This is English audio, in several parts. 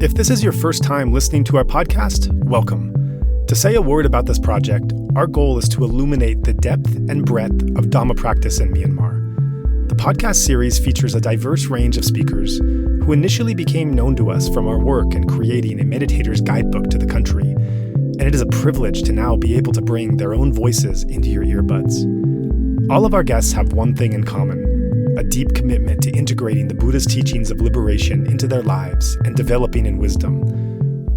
If this is your first time listening to our podcast, welcome. To say a word about this project, our goal is to illuminate the depth and breadth of Dhamma practice in Myanmar. The podcast series features a diverse range of speakers who initially became known to us from our work in creating a meditator's guidebook to the country, and it is a privilege to now be able to bring their own voices into your earbuds. All of our guests have one thing in common: a deep commitment to integrating the Buddhist teachings of liberation into their lives and developing in wisdom.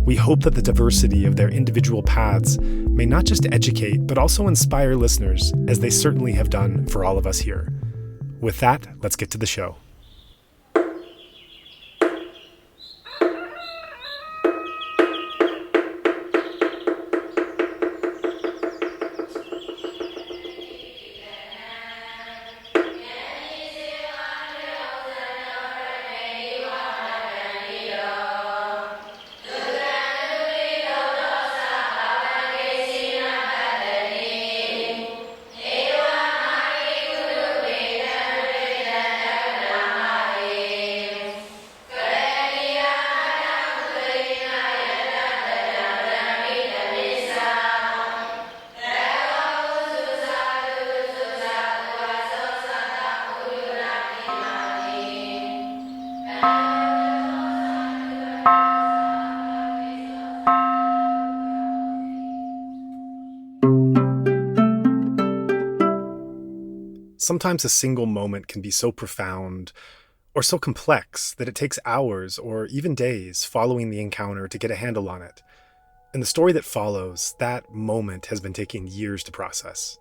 We hope that the diversity of their individual paths may not just educate, but also inspire listeners, as they certainly have done for all of us here. With that, let's get to the show. Sometimes a single moment can be so profound or so complex that it takes hours or even days following the encounter to get a handle on it. In the story that follows, that moment has been taking years to process.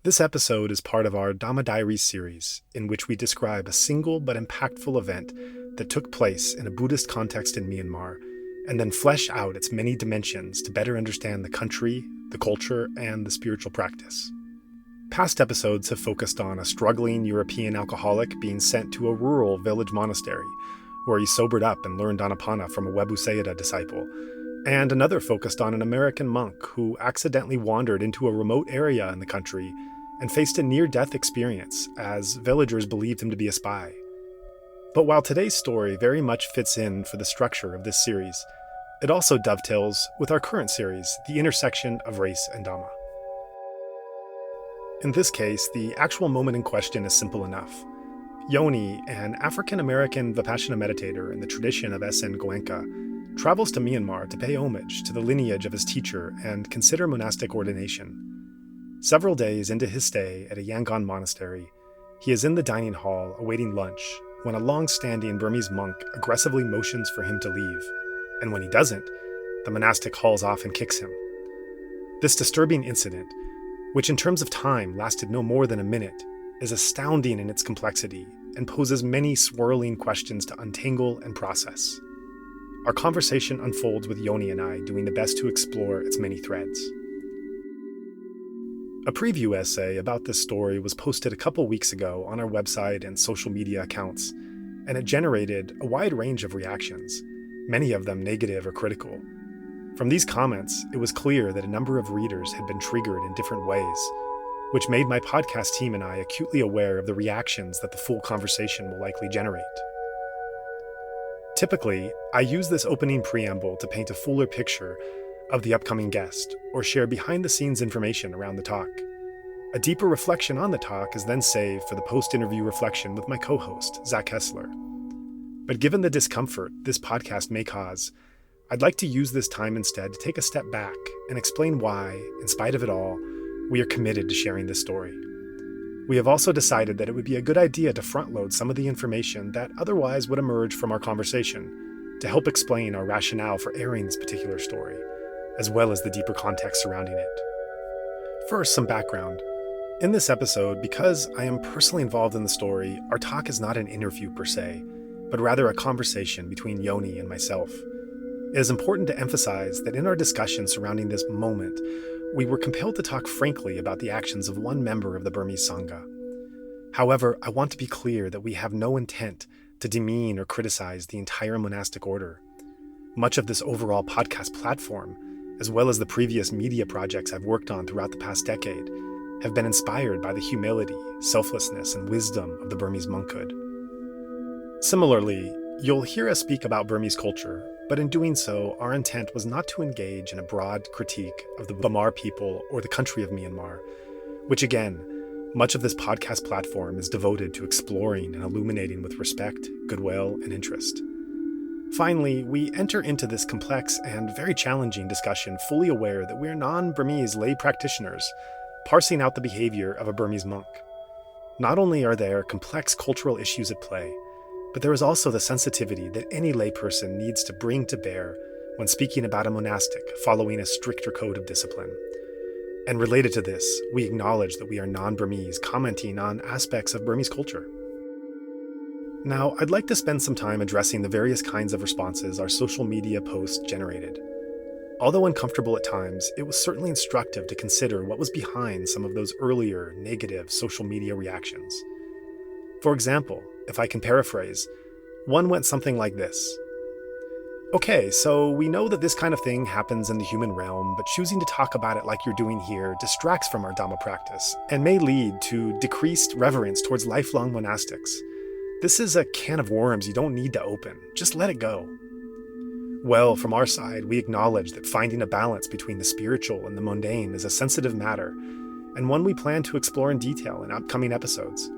This episode is part of our Dhamma Diaries series, in which we describe a single but impactful event that took place in a Buddhist context in Myanmar, and then flesh out its many dimensions to better understand the country, the culture, and the spiritual practice. Past episodes have focused on a struggling European alcoholic being sent to a rural village monastery, where he sobered up and learned Anapana from a Webu Sayadaw disciple, and another focused on an American monk who accidentally wandered into a remote area in the country and faced a near-death experience, as villagers believed him to be a spy. But while today's story very much fits in for the structure of this series, it also dovetails with our current series, The Intersection of Race and Dhamma. In this case, the actual moment in question is simple enough. Yonie, an African-American vipassana meditator in the tradition of S.N. Goenka, travels to Myanmar to pay homage to the lineage of his teacher and consider monastic ordination. Several days into his stay at a Yangon monastery, he is in the dining hall awaiting lunch when a long-standing Burmese monk aggressively motions for him to leave, and when he doesn't, the monastic hauls off and kicks him. This disturbing incident, which in terms of time lasted no more than a minute, is astounding in its complexity and poses many swirling questions to untangle and process. Our conversation unfolds with Yonie and I doing the best to explore its many threads. A preview essay about this story was posted a couple weeks ago on our website and social media accounts, and it generated a wide range of reactions, many of them negative or critical. From these comments, it was clear that a number of readers had been triggered in different ways, which made my podcast team and I acutely aware of the reactions that the full conversation will likely generate. Typically, I use this opening preamble to paint a fuller picture of the upcoming guest, or share behind-the-scenes information around the talk. A deeper reflection on the talk is then saved for the post-interview reflection with my co-host, Zach Hessler. But given the discomfort this podcast may cause, I'd like to use this time instead to take a step back and explain why, in spite of it all, we are committed to sharing this story. We have also decided that it would be a good idea to front-load some of the information that otherwise would emerge from our conversation to help explain our rationale for airing this particular story, as well as the deeper context surrounding it. First, some background. In this episode, because I am personally involved in the story, our talk is not an interview per se, but rather a conversation between Yonie and myself. It is important to emphasize that in our discussion surrounding this moment, we were compelled to talk frankly about the actions of one member of the Burmese Sangha. However, I want to be clear that we have no intent to demean or criticize the entire monastic order. Much of this overall podcast platform, as well as the previous media projects I've worked on throughout the past decade, have been inspired by the humility, selflessness, and wisdom of the Burmese monkhood. Similarly, You'll hear us speak about Burmese culture, but in doing so, our intent was not to engage in a broad critique of the Bamar people or the country of Myanmar, which again, much of this podcast platform is devoted to exploring and illuminating with respect, goodwill, and interest. Finally, we enter into this complex and very challenging discussion fully aware that we're non-Burmese lay practitioners, parsing out the behavior of a Burmese monk. Not only are there complex cultural issues at play, but there is also the sensitivity that any layperson needs to bring to bear when speaking about a monastic following a stricter code of discipline. And related to this, we acknowledge that we are non-Burmese, commenting on aspects of Burmese culture. Now, I'd like to spend some time addressing the various kinds of responses our social media posts generated. Although uncomfortable at times, it was certainly instructive to consider what was behind some of those earlier, negative social media reactions. For example, if I can paraphrase, one went something like this. Okay, so we know that this kind of thing happens in the human realm, but choosing to talk about it like you're doing here distracts from our Dhamma practice and may lead to decreased reverence towards lifelong monastics. This is a can of worms you don't need to open. Just let it go. Well, from our side, we acknowledge that finding a balance between the spiritual and the mundane is a sensitive matter, and one we plan to explore in detail in upcoming episodes.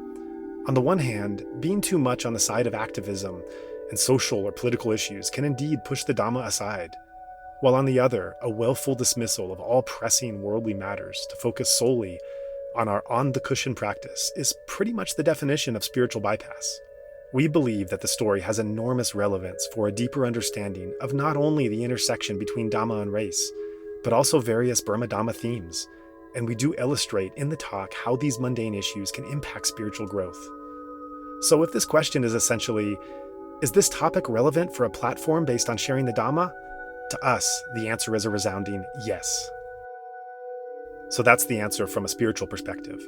On the one hand, being too much on the side of activism and social or political issues can indeed push the Dhamma aside, while on the other, a willful dismissal of all pressing worldly matters to focus solely on our on-the-cushion practice is pretty much the definition of spiritual bypass. We believe that the story has enormous relevance for a deeper understanding of not only the intersection between Dhamma and race, but also various Burma Dhamma themes, and we do illustrate in the talk how these mundane issues can impact spiritual growth. So if this question is essentially, is this topic relevant for a platform based on sharing the Dhamma? To us, the answer is a resounding yes. So that's the answer from a spiritual perspective.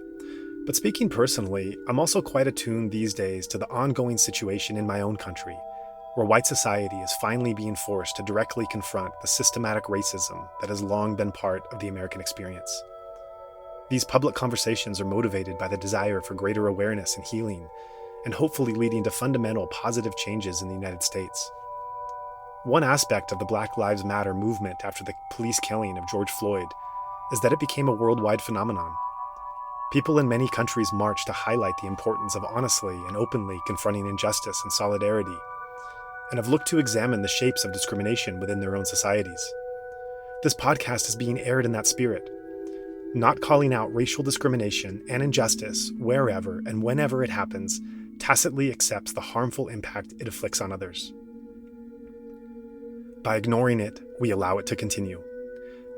But speaking personally, I'm also quite attuned these days to the ongoing situation in my own country, where white society is finally being forced to directly confront the systematic racism that has long been part of the American experience. These public conversations are motivated by the desire for greater awareness and healing, and hopefully leading to fundamental positive changes in the United States. One aspect of the Black Lives Matter movement after the police killing of George Floyd is that it became a worldwide phenomenon. People in many countries marched to highlight the importance of honestly and openly confronting injustice and solidarity, and have looked to examine the shapes of discrimination within their own societies. This podcast is being aired in that spirit, not calling out racial discrimination and injustice wherever and whenever it happens, tacitly accepts the harmful impact it afflicts on others. By ignoring it, we allow it to continue.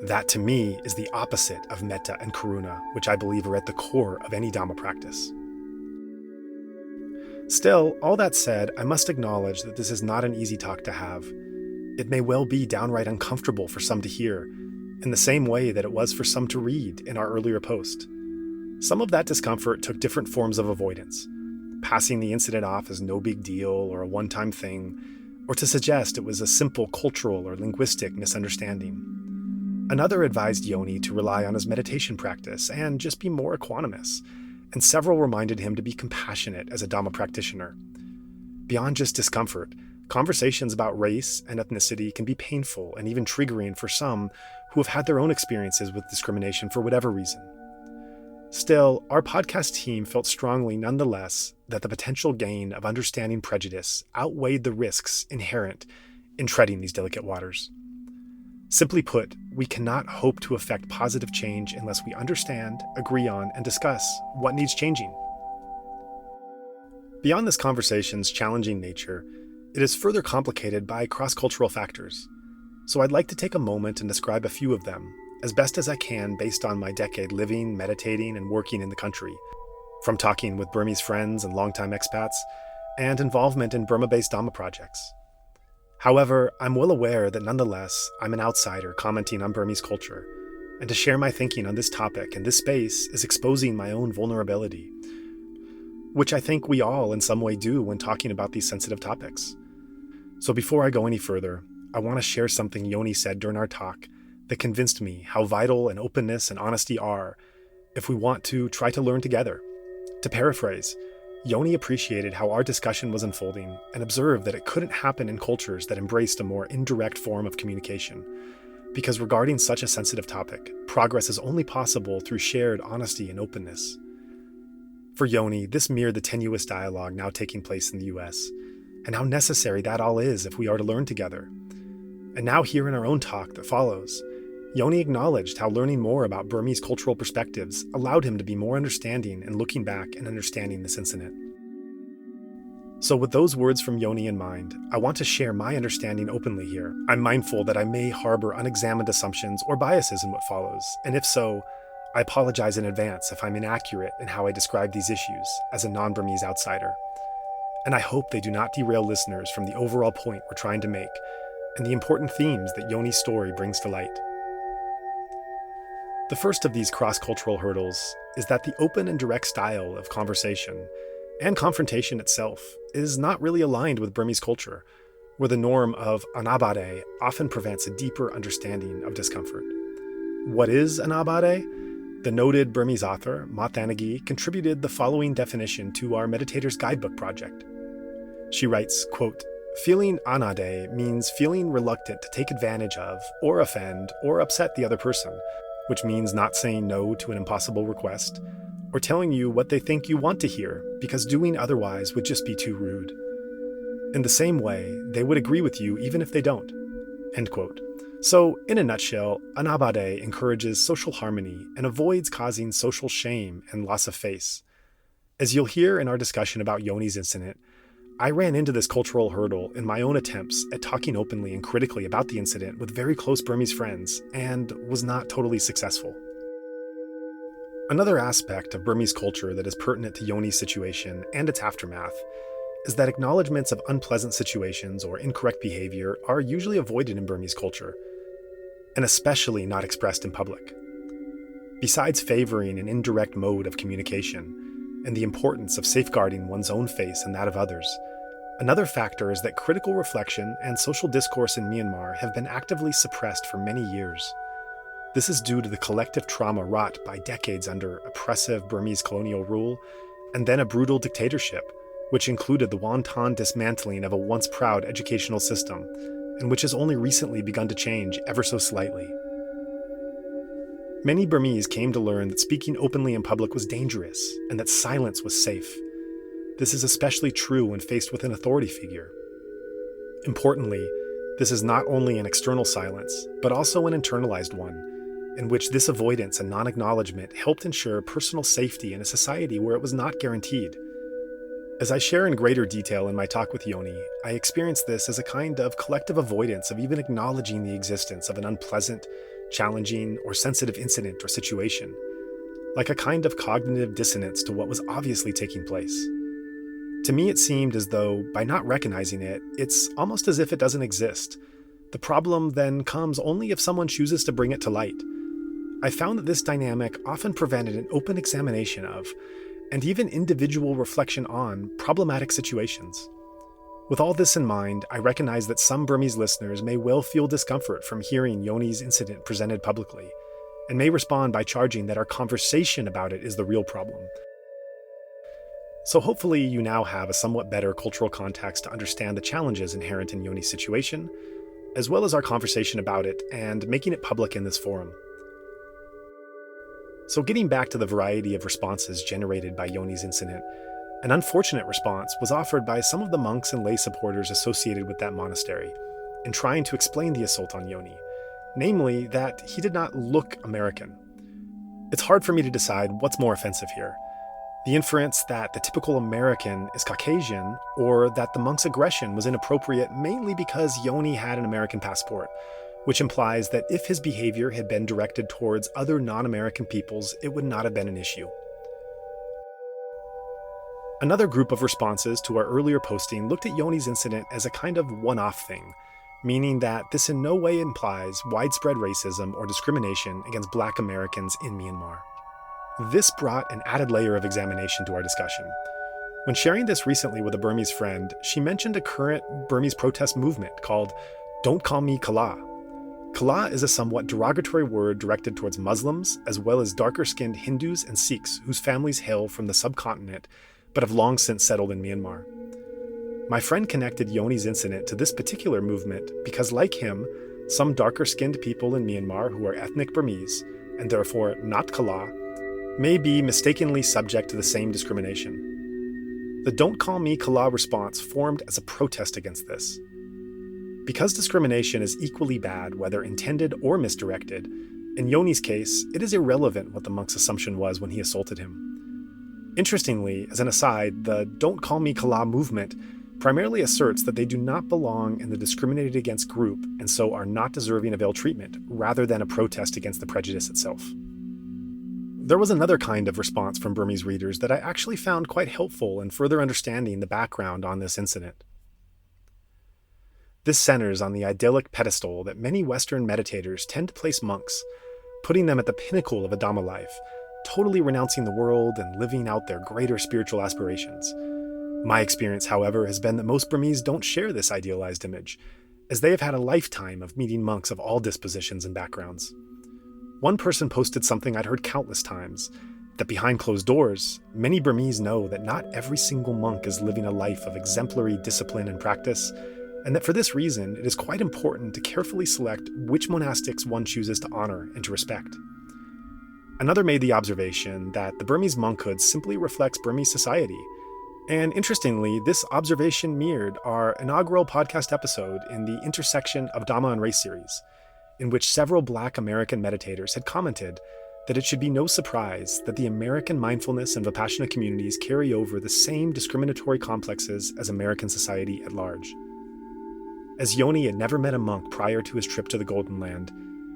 That, to me, is the opposite of metta and karuna, which I believe are at the core of any Dhamma practice. Still, all that said, I must acknowledge that this is not an easy talk to have. It may well be downright uncomfortable for some to hear, in the same way that it was for some to read in our earlier post. Some of that discomfort took different forms of avoidance, passing the incident off as no big deal or a one-time thing, or to suggest it was a simple cultural or linguistic misunderstanding. Another advised Yonie to rely on his meditation practice and just be more equanimous, and several reminded him to be compassionate as a Dhamma practitioner. Beyond just discomfort, conversations about race and ethnicity can be painful and even triggering for some who have had their own experiences with discrimination for whatever reason. Still, our podcast team felt strongly nonetheless that the potential gain of understanding prejudice outweighed the risks inherent in treading these delicate waters. Simply put, we cannot hope to effect positive change unless we understand, agree on, and discuss what needs changing. Beyond this conversation's challenging nature, it is further complicated by cross-cultural factors. So I'd like to take a moment and describe a few of them, as best as I can based on my decade living, meditating, and working in the country, from talking with Burmese friends and longtime expats, and involvement in Burma-based Dhamma projects. However, I'm well aware that nonetheless, I'm an outsider commenting on Burmese culture, and to share my thinking on this topic in this space is exposing my own vulnerability, which I think we all in some way do when talking about these sensitive topics. So before I go any further, I want to share something Yonie said during our talk that convinced me how vital an openness and honesty are if we want to try to learn together. To paraphrase, Yonie appreciated how our discussion was unfolding and observed that it couldn't happen in cultures that embraced a more indirect form of communication, because regarding such a sensitive topic, progress is only possible through shared honesty and openness. For Yonie, this mirrored the tenuous dialogue now taking place in the US, and how necessary that all is if we are to learn together. And now here in our own talk that follows, Yonie acknowledged how learning more about Burmese cultural perspectives allowed him to be more understanding and looking back and understanding this incident. So with those words from Yonie in mind, I want to share my understanding openly here. I'm mindful that I may harbor unexamined assumptions or biases in what follows, and if so, I apologize in advance if I'm inaccurate in how I describe these issues as a non-Burmese outsider. And I hope they do not derail listeners from the overall point we're trying to make and the important themes that Yonie's story brings to light. The first of these cross-cultural hurdles is that the open and direct style of conversation and confrontation itself is not really aligned with Burmese culture, where the norm of anabade often prevents a deeper understanding of discomfort. What is anabade? The noted Burmese author, McGee, contributed the following definition to our Meditator's Guidebook project. She writes, quote, "Feeling anade means feeling reluctant to take advantage of, or offend, or upset the other person, which means not saying no to an impossible request, or telling you what they think you want to hear, because doing otherwise would just be too rude. In the same way, they would agree with you even if they don't." End quote. So, in a nutshell, anabade encourages social harmony and avoids causing social shame and loss of face. As you'll hear in our discussion about Yonie's incident, I ran into this cultural hurdle in my own attempts at talking openly and critically about the incident with very close Burmese friends, and was not totally successful. Another aspect of Burmese culture that is pertinent to Yonie's situation and its aftermath is that acknowledgments of unpleasant situations or incorrect behavior are usually avoided in Burmese culture, and especially not expressed in public. Besides favoring an indirect mode of communication and the importance of safeguarding one's own face and that of others, another factor is that critical reflection and social discourse in Myanmar have been actively suppressed for many years. This is due to the collective trauma wrought by decades under oppressive Burmese colonial rule and then a brutal dictatorship, which included the wanton dismantling of a once proud educational system, and which has only recently begun to change ever so slightly. Many Burmese came to learn that speaking openly in public was dangerous and that silence was safe. This is especially true when faced with an authority figure. Importantly, this is not only an external silence, but also an internalized one, in which this avoidance and non-acknowledgement helped ensure personal safety in a society where it was not guaranteed. As I share in greater detail in my talk with Yonie, I experienced this as a kind of collective avoidance of even acknowledging the existence of an unpleasant, challenging, or sensitive incident or situation, like a kind of cognitive dissonance to what was obviously taking place. To me, it seemed as though, by not recognizing it, it's almost as if it doesn't exist. The problem then comes only if someone chooses to bring it to light. I found that this dynamic often prevented an open examination of, and even individual reflection on, problematic situations. With all this in mind, I recognize that some Burmese listeners may well feel discomfort from hearing Yonie's incident presented publicly, and may respond by charging that our conversation about it is the real problem. So hopefully you now have a somewhat better cultural context to understand the challenges inherent in Yonie's situation, as well as our conversation about it and making it public in this forum. So getting back to the variety of responses generated by Yonie's incident, an unfortunate response was offered by some of the monks and lay supporters associated with that monastery in trying to explain the assault on Yonie, namely that he did not look American. It's hard for me to decide what's more offensive here, the inference that the typical American is Caucasian, or that the monk's aggression was inappropriate mainly because Yonie had an American passport, which implies that if his behavior had been directed towards other non-American peoples, it would not have been an issue. Another group of responses to our earlier posting looked at Yonie's incident as a kind of one-off thing, meaning that this in no way implies widespread racism or discrimination against Black Americans in Myanmar. This brought an added layer of examination to our discussion. When sharing this recently with a Burmese friend, she mentioned a current Burmese protest movement called "Don't Call Me Kala." Kala is a somewhat derogatory word directed towards Muslims, as well as darker-skinned Hindus and Sikhs whose families hail from the subcontinent, but have long since settled in Myanmar. My friend connected Yonie's incident to this particular movement because, like him, some darker-skinned people in Myanmar who are ethnic Burmese, and therefore not Kala, may be mistakenly subject to the same discrimination. The "Don't Call Me Kala" response formed as a protest against this. Because discrimination is equally bad, whether intended or misdirected, in Yonie's case, it is irrelevant what the monk's assumption was when he assaulted him. Interestingly, as an aside, the "Don't Call Me Kala" movement primarily asserts that they do not belong in the discriminated against group and so are not deserving of ill treatment, rather than a protest against the prejudice itself. There was another kind of response from Burmese readers that I actually found quite helpful in further understanding the background on this incident. This centers on the idyllic pedestal that many Western meditators tend to place monks, putting them at the pinnacle of a Dhamma life, totally renouncing the world and living out their greater spiritual aspirations. My experience, however, has been that most Burmese don't share this idealized image, as they have had a lifetime of meeting monks of all dispositions and backgrounds. One person posted something I'd heard countless times, that behind closed doors, many Burmese know that not every single monk is living a life of exemplary discipline and practice, and that for this reason, it is quite important to carefully select which monastics one chooses to honor and to respect. Another made the observation that the Burmese monkhood simply reflects Burmese society. And interestingly, this observation mirrored our inaugural podcast episode in the Intersection of Dhamma and Race series, in which several Black American meditators had commented that it should be no surprise that the American mindfulness and vipassana communities carry over the same discriminatory complexes as American society at large. As Yonie had never met a monk prior to his trip to the Golden Land,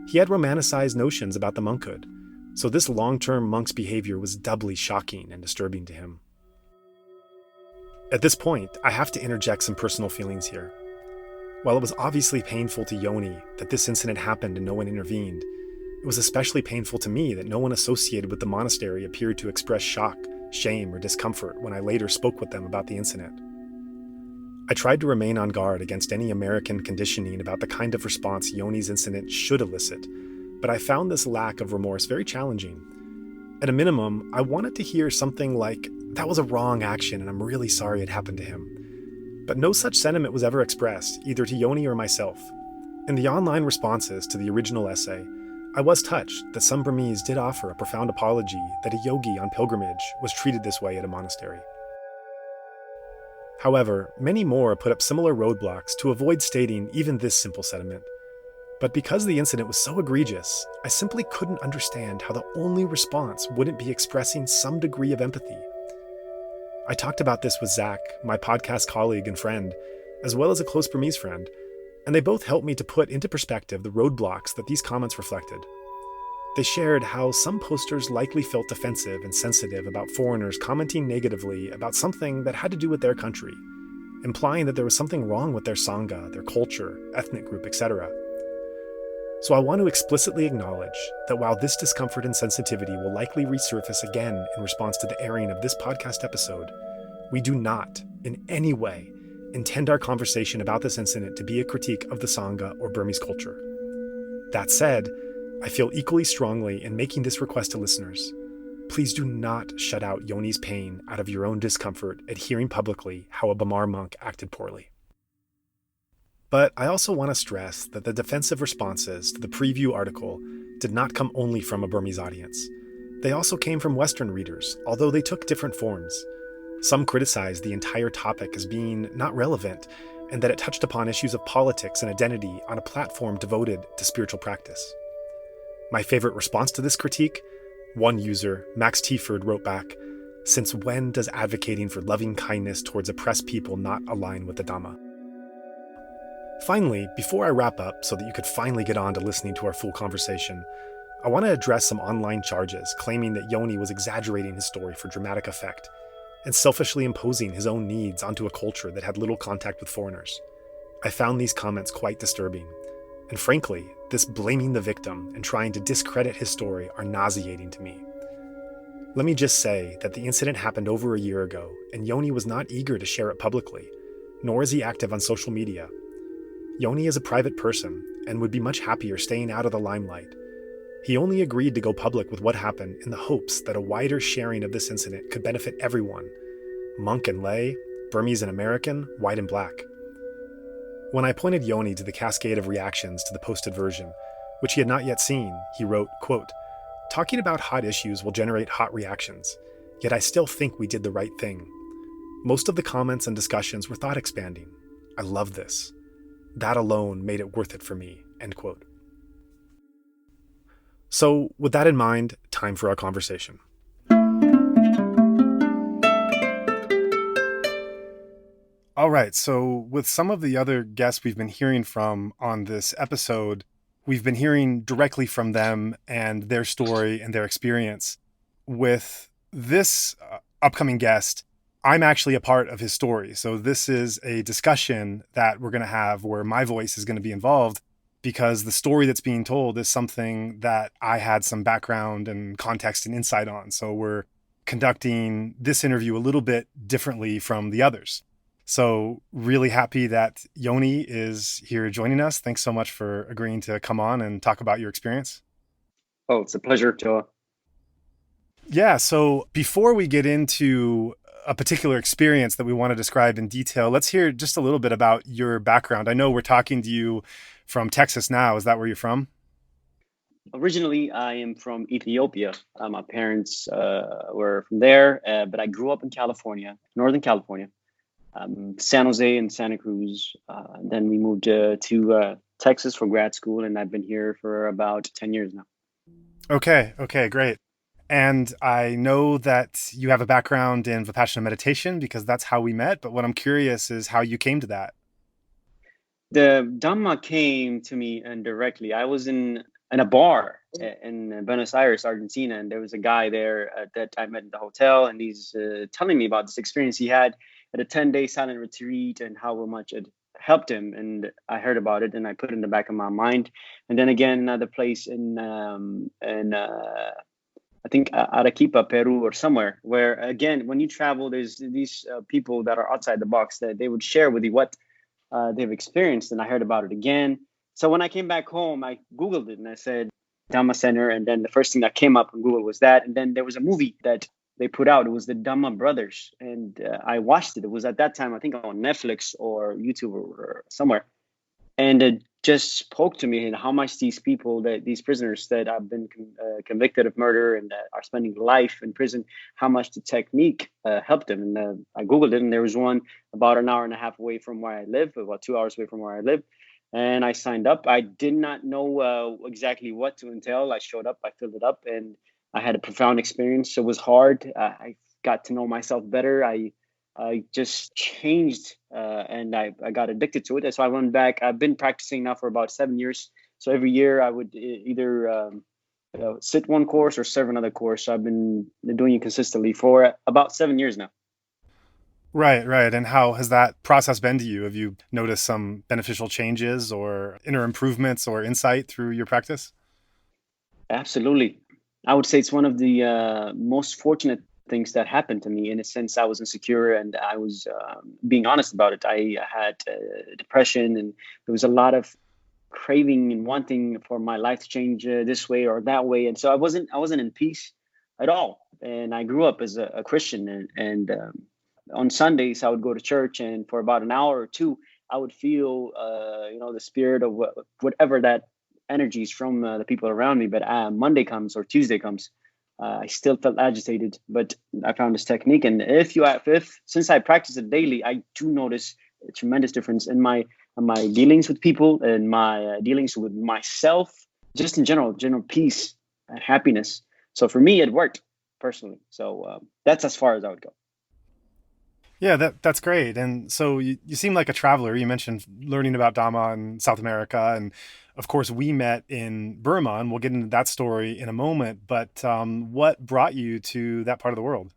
he had romanticized notions about the monkhood, so this long-term monk's behavior was doubly shocking and disturbing to him. At this point, I have to interject some personal feelings here. While it was obviously painful to Yonie that this incident happened and no one intervened, it was especially painful to me that no one associated with the monastery appeared to express shock, shame, or discomfort when I later spoke with them about the incident. I tried to remain on guard against any American conditioning about the kind of response Yonie's incident should elicit, but I found this lack of remorse very challenging. At a minimum, I wanted to hear something like, "That was a wrong action and I'm really sorry it happened to him." But no such sentiment was ever expressed, either to Yonie or myself. In the online responses to the original essay, I was touched that some Burmese did offer a profound apology that a yogi on pilgrimage was treated this way at a monastery. However, many more put up similar roadblocks to avoid stating even this simple sentiment. But because the incident was so egregious, I simply couldn't understand how the only response wouldn't be expressing some degree of empathy. I talked about this with Zach, my podcast colleague and friend, as well as a close Burmese friend, and they both helped me to put into perspective the roadblocks that these comments reflected. They shared how some posters likely felt defensive and sensitive about foreigners commenting negatively about something that had to do with their country, implying that there was something wrong with their sangha, their culture, ethnic group, etc. So I want to explicitly acknowledge that while this discomfort and sensitivity will likely resurface again in response to the airing of this podcast episode, we do not, in any way, intend our conversation about this incident to be a critique of the Sangha or Burmese culture. That said, I feel equally strongly in making this request to listeners. Please do not shut out Yonie's pain out of your own discomfort at hearing publicly how a Bamar monk acted poorly. But I also want to stress that the defensive responses to the preview article did not come only from a Burmese audience. They also came from Western readers, although they took different forms. Some criticized the entire topic as being not relevant, and that it touched upon issues of politics and identity on a platform devoted to spiritual practice. My favorite response to this critique? One user, Max Tieford, wrote back, "Since when does advocating for loving kindness towards oppressed people not align with the Dhamma?" Finally, before I wrap up so that you could finally get on to listening to our full conversation, I want to address some online charges claiming that Yonie was exaggerating his story for dramatic effect and selfishly imposing his own needs onto a culture that had little contact with foreigners. I found these comments quite disturbing, and frankly, this blaming the victim and trying to discredit his story are nauseating to me. Let me just say that the incident happened over a year ago, and Yonie was not eager to share it publicly, nor is he active on social media. Yonie is a private person and would be much happier staying out of the limelight. He only agreed to go public with what happened in the hopes that a wider sharing of this incident could benefit everyone, monk and lay, Burmese and American, white and black. When I pointed Yonie to the cascade of reactions to the posted version, which he had not yet seen, he wrote, quote, "Talking about hot issues will generate hot reactions, yet I still think we did the right thing. Most of the comments and discussions were thought expanding. I love this. That alone made it worth it for me," end quote. So with that in mind, time for our conversation. All right, so with some of the other guests we've been hearing from on this episode, we've been hearing directly from them and their story and their experience. With this upcoming guest, I'm actually a part of his story. So this is a discussion that we're going to have where my voice is going to be involved, because the story that's being told is something that I had some background and context and insight on. So we're conducting this interview a little bit differently from the others. So really happy that Yonie is here joining us. Thanks so much for agreeing to come on and talk about your experience. Oh, it's a pleasure, Joah. Yeah, so before we get into a particular experience that we want to describe in detail, let's hear just a little bit about your background. I know we're talking to you from Texas now. Is that where you're from? Originally, I am from Ethiopia. My parents were from there, but I grew up in California, Northern California, San Jose and Santa Cruz. Then we moved to Texas for grad school, and I've been here for about 10 years now. Okay, great. And I know that you have a background in vipassana meditation because that's how we met. But what I'm curious is how you came to that. The Dhamma came to me indirectly. I was in a bar in Buenos Aires, Argentina, and there was a guy there that I met in the hotel, and he's telling me about this experience he had at a 10-day silent retreat and how much it helped him. And I heard about it, and I put it in the back of my mind. And then again, another place in I think Arequipa, Peru, or somewhere, where again, when you travel, there's these people that are outside the box that they would share with you what they've experienced. And I heard about it again. So when I came back home, I Googled it and I said Dhamma Center. And then the first thing that came up on Google was that. And then there was a movie that they put out. It was the Dhamma Brothers. And I watched it. It was at that time, I think on Netflix or YouTube or somewhere. And it just spoke to me and how much these people, these prisoners that have been convicted of murder and that are spending life in prison, how much the technique helped them. And I Googled it, and there was one about an hour and a half away from where I live, about 2 hours away from where I live. And I signed up. I did not know exactly what to entail. I showed up, I filled it up, and I had a profound experience. It was hard. I got to know myself better. I just changed and I got addicted to it. So I went back. I've been practicing now for about 7 years. So every year I would either sit one course or serve another course. So I've been doing it consistently for about 7 years now. Right. And how has that process been to you? Have you noticed some beneficial changes or inner improvements or insight through your practice? Absolutely. I would say it's one of the most fortunate things that happened to me. In a sense, I was insecure and I was being honest about it. I had depression, and there was a lot of craving and wanting for my life to change this way or that way. And so I wasn't in peace at all. And I grew up as a Christian, and on Sundays I would go to church, and for about an hour or two, I would feel, the spirit of whatever that energy is from the people around me. But Monday comes or Tuesday comes, I still felt agitated, but I found this technique. And since I practice it daily, I do notice a tremendous difference in my dealings with people and my dealings with myself, just in general peace and happiness. So for me, it worked personally. So that's as far as I would go. Yeah, that's great. And so you seem like a traveler. You mentioned learning about Dhamma in South America. And of course, we met in Burma, and we'll get into that story in a moment. But what brought you to that part of the world?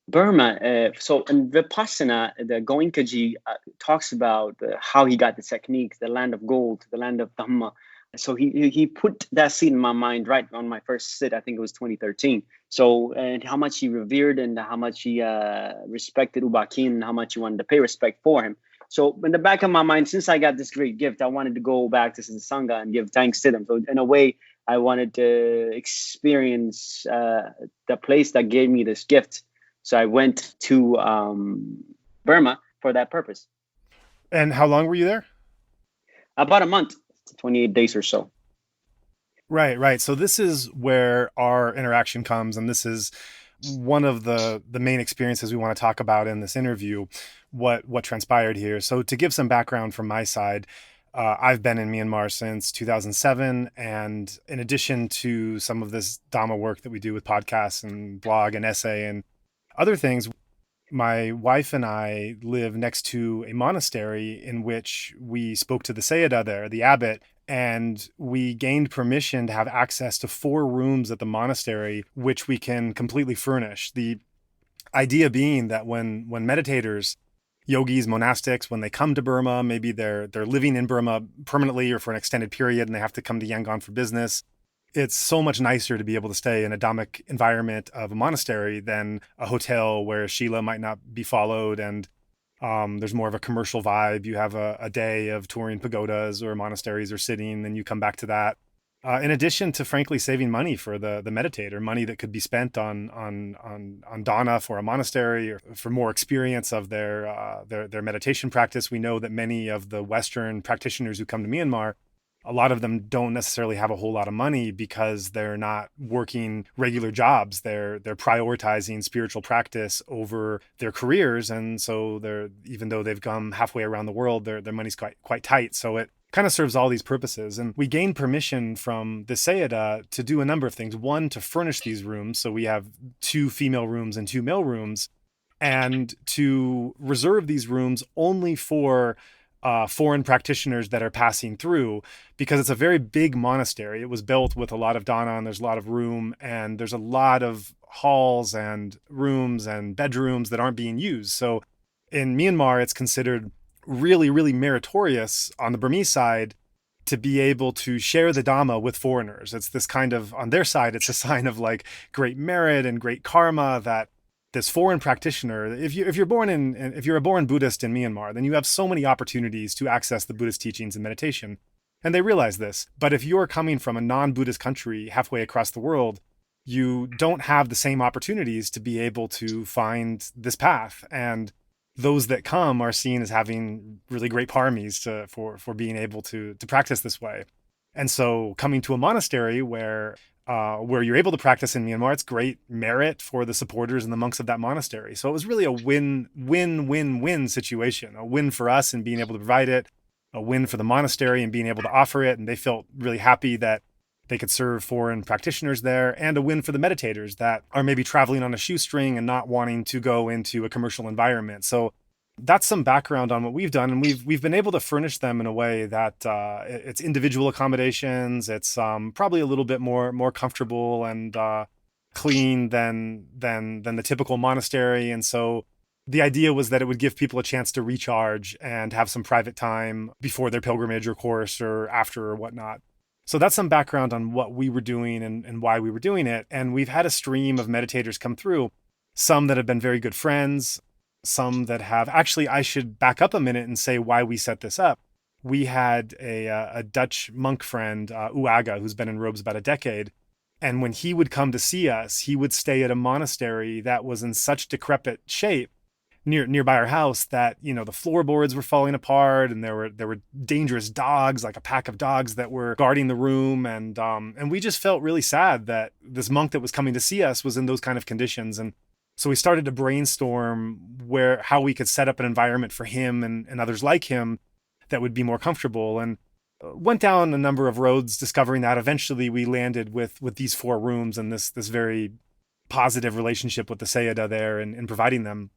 Burma. So in Vipassana, the Goenka talks about how he got the technique, the land of gold, the land of Dhamma. So he put that seed in my mind right on my first sit. I think it was 2013. So, and how much he revered and how much he respected U Ba Khin and how much he wanted to pay respect for him. So in the back of my mind, since I got this great gift, I wanted to go back to the Sangha and give thanks to them. So in a way, I wanted to experience the place that gave me this gift. So I went to Burma for that purpose. And how long were you there? About a month, 28 days or so. Right. So this is where our interaction comes, and this is one of the main experiences we want to talk about in this interview, what transpired here. So to give some background from my side, I've been in Myanmar since 2007, and in addition to some of this Dhamma work that we do with podcasts and blog and essay and other things, my wife and I live next to a monastery in which we spoke to the Sayadaw there, the abbot, and we gained permission to have access to 4 rooms at the monastery, which we can completely furnish. The idea being that when meditators, yogis, monastics, when they come to Burma, maybe they're living in Burma permanently or for an extended period and they have to come to Yangon for business, it's so much nicer to be able to stay in a Dhammic environment of a monastery than a hotel where Shila might not be followed and there's more of a commercial vibe. You have a day of touring pagodas or monasteries or sitting, then you come back to that. In addition to, frankly, saving money for the meditator, money that could be spent on dana for a monastery or for more experience of their meditation practice. We know that many of the Western practitioners who come to Myanmar, a lot of them don't necessarily have a whole lot of money because they're not working regular jobs. They're prioritizing spiritual practice over their careers. And so even though they've come halfway around the world, their money's quite tight. So it kind of serves all these purposes. And we gained permission from the Sayadaw to do a number of things. One, to furnish these rooms. So we have 2 female rooms and 2 male rooms, and to reserve these rooms only for foreign practitioners that are passing through, because it's a very big monastery. It was built with a lot of dana, and there's a lot of room, and there's a lot of halls and rooms and bedrooms that aren't being used. So in Myanmar, it's considered really, really meritorious on the Burmese side to be able to share the Dhamma with foreigners. It's this kind of, on their side, it's a sign of like great merit and great karma that this foreign practitioner, if you're a born Buddhist in Myanmar, then you have so many opportunities to access the Buddhist teachings and meditation. And they realize this. But if you're coming from a non-Buddhist country halfway across the world, you don't have the same opportunities to be able to find this path. And those that come are seen as having really great paramis for being able to practice this way. And so coming to a monastery where you're able to practice in Myanmar, it's great merit for the supporters and the monks of that monastery. So it was really a win-win-win-win situation, a win for us in being able to provide it, a win for the monastery and being able to offer it. And they felt really happy that they could serve foreign practitioners there, and a win for the meditators that are maybe traveling on a shoestring and not wanting to go into a commercial environment. So that's some background on what we've done, and we've been able to furnish them in a way that it's individual accommodations. It's probably a little bit more comfortable and clean than the typical monastery. And so the idea was that it would give people a chance to recharge and have some private time before their pilgrimage or course or after or whatnot. So that's some background on what we were doing and why we were doing it. And we've had a stream of meditators come through, some that have been very good friends, some that have, actually, I should back up a minute and say why we set this up. We had a Dutch monk friend, Uaga, who's been in robes about a decade. And when he would come to see us, he would stay at a monastery that was in such decrepit shape nearby our house that, the floorboards were falling apart, and there were dangerous dogs, like a pack of dogs that were guarding the room. And we just felt really sad that this monk that was coming to see us was in those kind of conditions. And so we started to brainstorm how we could set up an environment for him and others like him that would be more comfortable, and went down a number of roads discovering that. Eventually we landed with these 4 rooms and this very positive relationship with the Sayadaw there and providing them.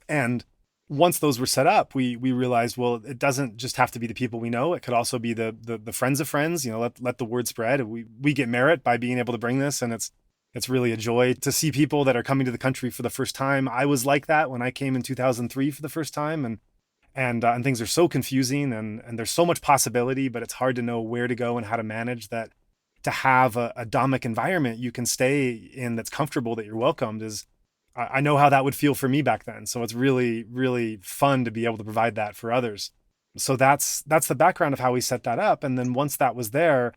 And once those were set up, we realized, well, it doesn't just have to be the people we know. It could also be the friends of friends. Let the word spread. We get merit by being able to bring this, and it's really a joy to see people that are coming to the country for the first time. I was like that when I came in 2003 for the first time, and things are so confusing, and there's so much possibility, but it's hard to know where to go and how to manage that. To have a Dhammic environment you can stay in that's comfortable, that you're welcomed, is, I know how that would feel for me back then. So it's really, really fun to be able to provide that for others. So that's the background of how we set that up. And then once that was there,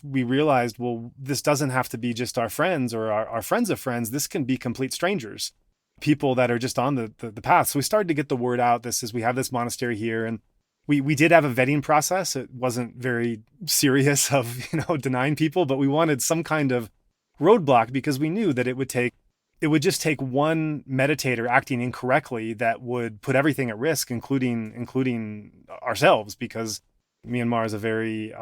we realized, well, this doesn't have to be just our friends or our friends of friends. This can be complete strangers. people that are just on the path. So we started to get the word out. We have this monastery here, and we did have a vetting process. It wasn't very serious of, denying people, but we wanted some kind of roadblock because we knew that it would just take one meditator acting incorrectly that would put everything at risk, including ourselves, because Myanmar is a very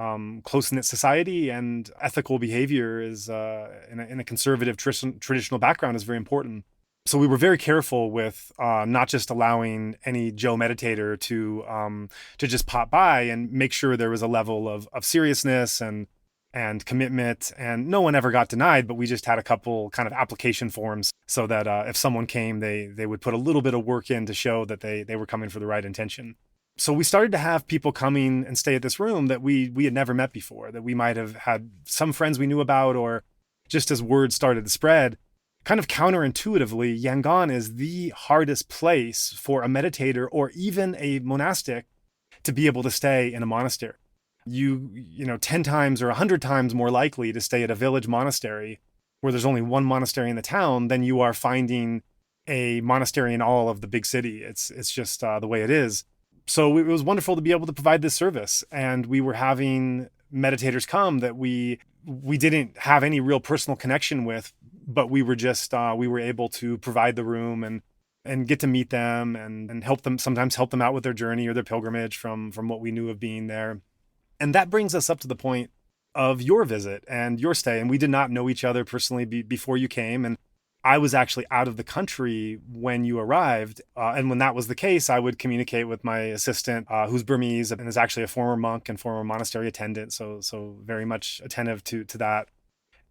close-knit society, and ethical behavior is in a conservative traditional background is very important. So we were very careful with not just allowing any Joe meditator to just pop by, and make sure there was a level of seriousness and commitment. And no one ever got denied, but we just had a couple kind of application forms so that if someone came, they would put a little bit of work in to show that they were coming for the right intention. So we started to have people coming and stay at this room that we had never met before, that we might have had some friends we knew about, or just as word started to spread. Kind of counterintuitively, Yangon is the hardest place for a meditator or even a monastic to be able to stay in a monastery. You 10 times or 100 times more likely to stay at a village monastery where there's only one monastery in the town than you are finding a monastery in all of the big city. It's just the way it is. So it was wonderful to be able to provide this service, and we were having meditators come that we didn't have any real personal connection with, but we were just we were able to provide the room and get to meet them and sometimes help them out with their journey or their pilgrimage from what we knew of being there. And that brings us up to the point of your visit and your stay. And we did not know each other personally before you came, and I was actually out of the country when you arrived. And when that was the case, I would communicate with my assistant, who's Burmese and is actually a former monk and former monastery attendant. So very much attentive to that,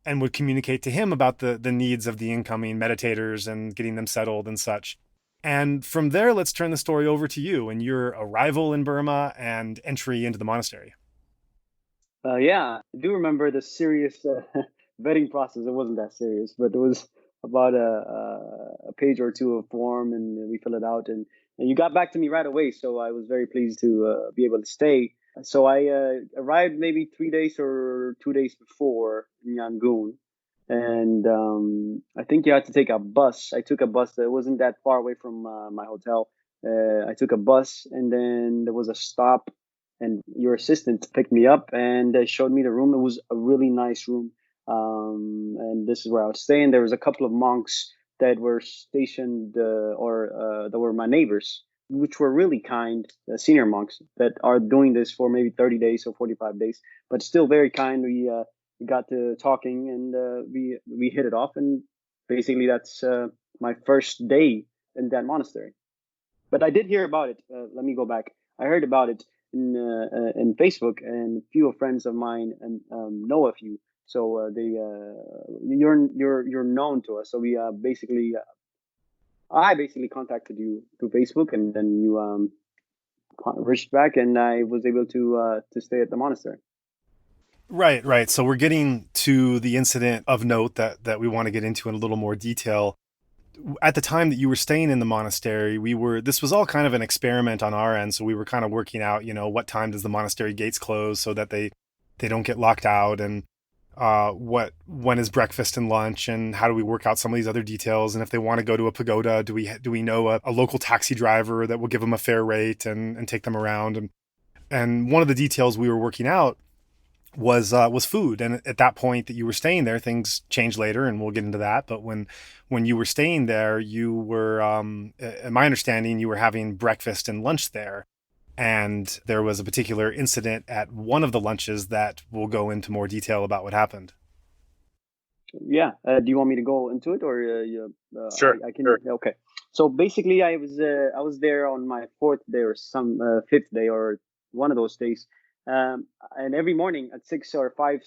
and would communicate to him about the needs of the incoming meditators and getting them settled and such. And from there, let's turn the story over to you and your arrival in Burma and entry into the monastery. Yeah, I do remember the serious vetting process. It wasn't that serious, but it was about a page or two of form, and we fill it out, and you got back to me right away. So I was very pleased to be able to stay. So I arrived maybe 3 days or 2 days before in Yangon, and I think you had to take a bus. I took a bus that wasn't that far away from my hotel. I took a bus, and then there was a stop, and your assistant picked me up and showed me the room. It was a really nice room, and this is where I was staying. There was a couple of monks that were stationed or that were my neighbors, which were really kind, senior monks that are doing this for maybe 30 days or 45 days, but still very kind. We got to talking, and we hit it off, and basically that's my first day in that monastery. But I did hear about it. Let me go back. I heard about it in Facebook, and a few friends of mine and know of you. So you're known to us. So we basically I basically contacted you through Facebook, and then you reached back, and I was able to stay at the monastery. Right. So we're getting to the incident of note that we want to get into in a little more detail. At the time that you were staying in the monastery, this was all kind of an experiment on our end. So we were kind of working out, what time does the monastery gates close so that they don't get locked out, and when is breakfast and lunch, and how do we work out some of these other details. And if they want to go to a pagoda, do we know a local taxi driver that will give them a fair rate and take them around. And one of the details we were working out was food. And at that point that you were staying there, things changed later, and we'll get into that. But when you were staying there, you were, in my understanding, you were having breakfast and lunch there. And there was a particular incident at one of the lunches that we'll go into more detail about what happened. Yeah. Do you want me to go into it, or Sure. I can? Sure. Okay. So basically, I was there on my fourth day or some fifth day or one of those days, and every morning at 6 or 5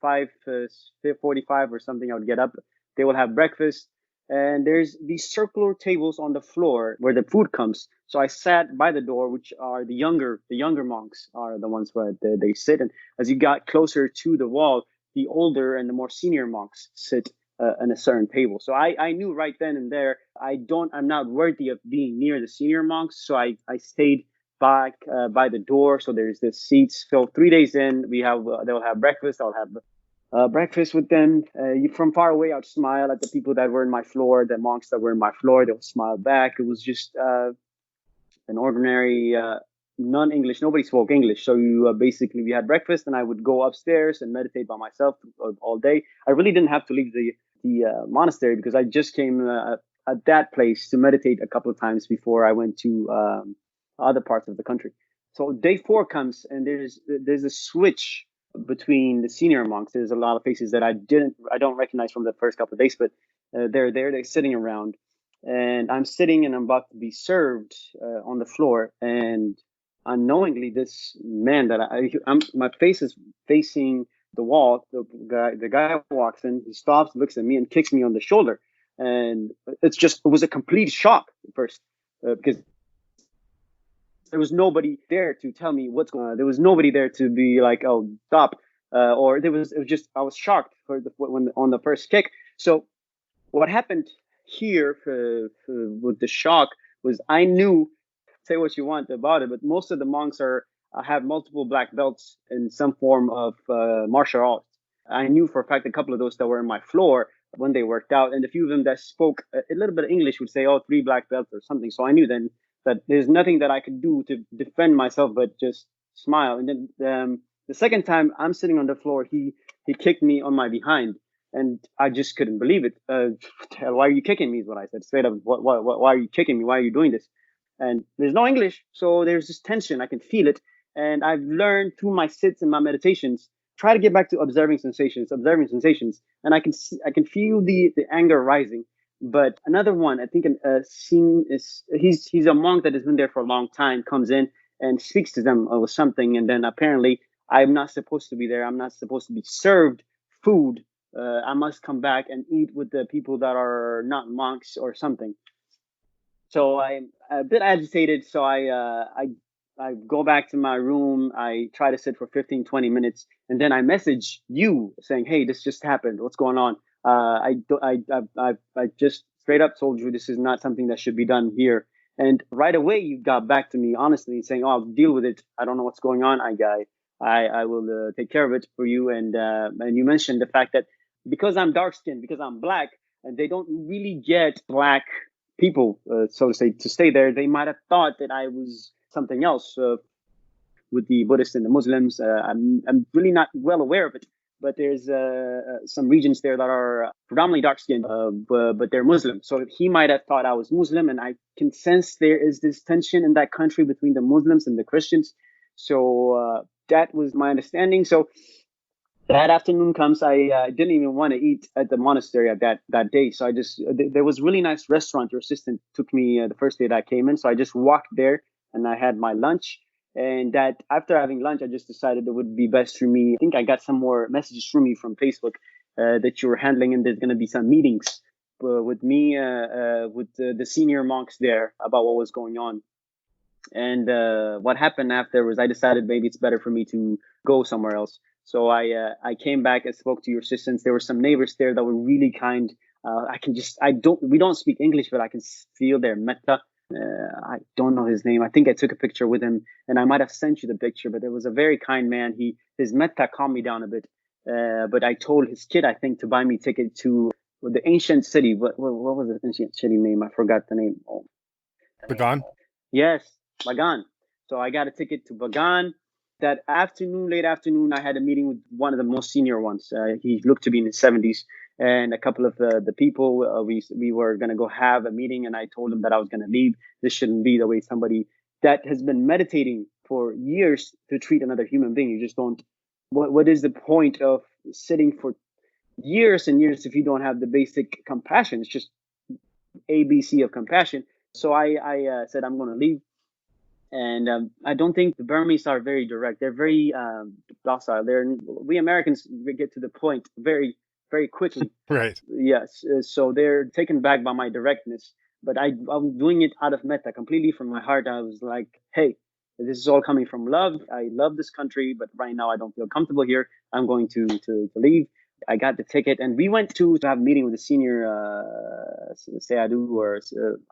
5:45 or something, I would get up. They will have breakfast, and there's these circular tables on the floor where the food comes. So I sat by the door, which are the younger monks are the ones where they sit, and as you got closer to the wall, the older and the more senior monks sit on a certain table. So I knew right then and there, I'm not worthy of being near the senior monks. So I stayed back by the door. So there's this seats. So 3 days in, they'll have breakfast. I'll have breakfast with them. From far away, I'd smile at the people that were in my floor, the monks that were in my floor. They would smile back. It was just an ordinary non-English. Nobody spoke English, so basically we had breakfast, and I would go upstairs and meditate by myself all day. I really didn't have to leave the monastery because I just came at that place to meditate a couple of times before I went to other parts of the country. So day 4 comes, and there's a switch between the senior monks. There's a lot of faces that I don't recognize from the first couple of days, but they're there, they're sitting around, and I'm sitting and I'm about to be served on the floor, and unknowingly this man that my face is facing the wall. The guy walks in, he stops, looks at me, and kicks me on the shoulder, and it was a complete shock at first because there was nobody there to tell me what's going on. There was nobody there to be like, "Oh, stop," or it was just I was shocked when on the first kick. So what happened here with the shock was I knew, say what you want about it, but most of the monks have multiple black belts in some form of martial arts. I knew for a fact a couple of those that were in my floor when they worked out, and a few of them that spoke a little bit of English would say, "Oh, 3 black belts" or something. So I knew then that there's nothing that I could do to defend myself but just smile. And then the second time I'm sitting on the floor, he kicked me on my behind, and I just couldn't believe it. Why are you kicking me? Is what I said straight up. Why are you kicking me? Why are you doing this? And there's no English, so there's this tension. I can feel it, and I've learned through my sits and my meditations, try to get back to observing sensations, and I can feel the anger rising. But another one, I think, scene is he's a monk that has been there for a long time, comes in and speaks to them with something, and then apparently I'm not supposed to be there. I'm not supposed to be served food. I must come back and eat with the people that are not monks or something. So I'm a bit agitated. So I go back to my room. I try to sit for 15, 20 minutes, and then I message you saying, "Hey, this just happened. What's going on?" I just straight up told you this is not something that should be done here. And right away you got back to me honestly saying, "Oh, I'll deal with it. I don't know what's going on. I will take care of it for you." And you mentioned the fact that because I'm dark skinned, because I'm black, and they don't really get black people, so to say, to stay there. They might have thought that I was something else with the Buddhists and the Muslims. I'm really not well aware of it, but there's some regions there that are predominantly dark skinned, but they're Muslim. So he might have thought I was Muslim, and I can sense there is this tension in that country between the Muslims and the Christians. So that was my understanding. So that afternoon comes, I didn't even want to eat at the monastery at that day. So there was a really nice restaurant. Your assistant took me the first day that I came in. So I just walked there and I had my lunch. And that after having lunch, I just decided it would be best for me. I think I got some more messages from you from Facebook that you were handling, and there's going to be some meetings with me, with the senior monks there about what was going on. And what happened after was I decided maybe it's better for me to go somewhere else. So I came back and spoke to your assistants. There were some neighbors there that were really kind. We don't speak English, but I can feel their metta. I don't know his name. I think I took a picture with him, and I might have sent you the picture. But there was a very kind man. His metta calmed me down a bit. But I told his kid, I think, to buy me ticket to the ancient city. What was the ancient city name? I forgot the name. Oh, Bagan? Yes, Bagan. So I got a ticket to Bagan. That afternoon, late afternoon, I had a meeting with one of the most senior ones. He looked to be in his 70s, and a couple of the people. We were gonna go have a meeting, and I told him that I was gonna leave. This shouldn't be the way somebody that has been meditating for years to treat another human being. You just don't. What is the point of sitting for years and years if you don't have the basic compassion? It's just ABC of compassion. So I said I'm gonna leave. And I don't think the Burmese are very direct. They're very docile. We Americans get to the point very, very quickly. Right. Yes. So they're taken back by my directness. But I'm doing it out of metta, completely from my heart. I was like, hey, this is all coming from love. I love this country, but right now I don't feel comfortable here. I'm going to leave. I got the ticket, and we went to have a meeting with the senior Sayadu, or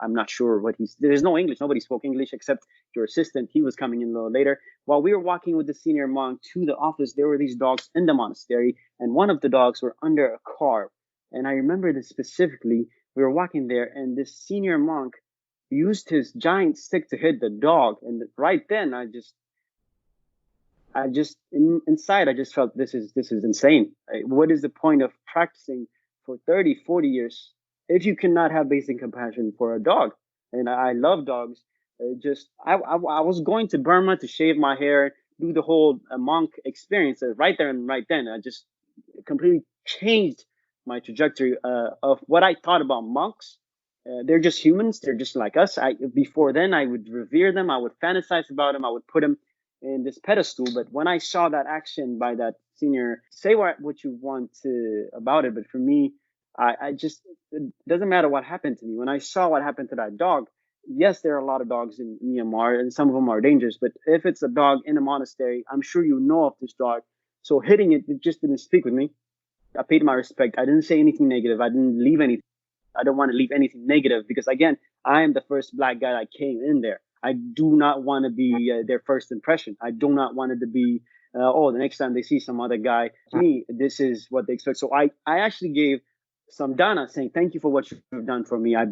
I'm not sure what there's no English. Nobody spoke English except your assistant. He was coming in a little later. While we were walking with the senior monk to the office, there were these dogs in the monastery, and one of the dogs were under a car. And I remember this specifically. We were walking there, and this senior monk used his giant stick to hit the dog. And right then, inside, I just felt this is insane. What is the point of practicing for 30, 40 years if you cannot have basic compassion for a dog? And I love dogs. I was going to Burma to shave my hair, do the whole monk experience right there and right then. I just completely changed my trajectory of what I thought about monks. They're just humans. They're just like us. Before then, I would revere them. I would fantasize about them. I would put them in this pedestal. But when I saw that action by that senior, say what you want about it. But for me, I just, it doesn't matter what happened to me. When I saw what happened to that dog, yes, there are a lot of dogs in Myanmar, and some of them are dangerous. But if it's a dog in a monastery, I'm sure you know of this dog. So hitting it just didn't speak with me. I paid my respect. I didn't say anything negative. I didn't leave anything. I don't want to leave anything negative, because again, I am the first Black guy that came in there. I do not want to be their first impression. I do not want it to be, the next time they see some other guy, me, this is what they expect. So I actually gave some dana, saying, thank you for what you've done for me. I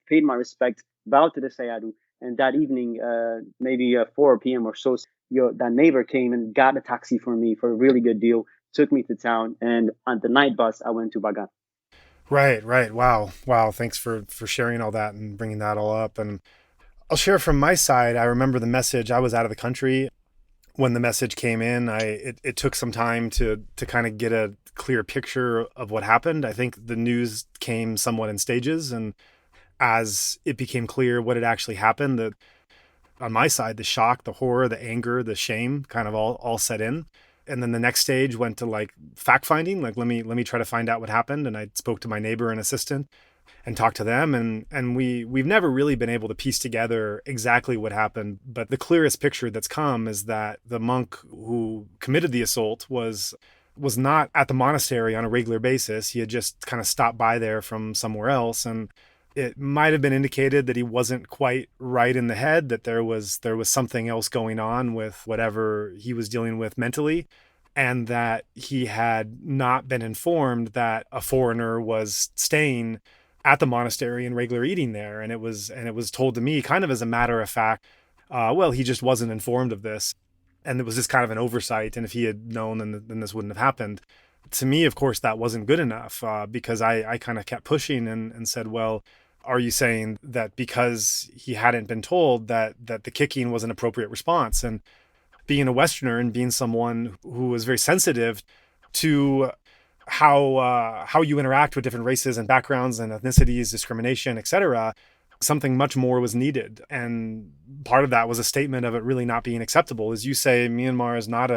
paid my respect, bowed to the Sayadu. And that evening, maybe 4 p.m. or so, that neighbor came and got a taxi for me for a really good deal, took me to town. And on the night bus, I went to Bagan. Right. Wow. Thanks for sharing all that and bringing that all up. And I'll share from my side. I remember the message. I was out of the country when the message came in. It took some time to kind of get a clear picture of what happened. I think the news came somewhat in stages, and as it became clear what had actually happened, that on my side, the shock, the horror, the anger, the shame kind of all set in. And then the next stage went to like fact finding, like let me try to find out what happened. And I spoke to my neighbor and assistant and talked to them, and we've never really been able to piece together exactly what happened. But the clearest picture that's come is that the monk who committed the assault was not at the monastery on a regular basis. He had just kind of stopped by there from somewhere else, and it might have been indicated that he wasn't quite right in the head, that there was something else going on with whatever he was dealing with mentally, and that he had not been informed that a foreigner was staying at the monastery and regular eating there. And it was told to me kind of as a matter of fact, well, he just wasn't informed of this. And it was just kind of an oversight. And if he had known, then this wouldn't have happened. To me, of course, that wasn't good enough, because I kind of kept pushing and said, well, are you saying that because he hadn't been told that the kicking was an appropriate response? And being a Westerner and being someone who was very sensitive to how you interact with different races and backgrounds and ethnicities, discrimination, etc., something much more was needed. And part of that was a statement of it really not being acceptable. As you say, Myanmar is not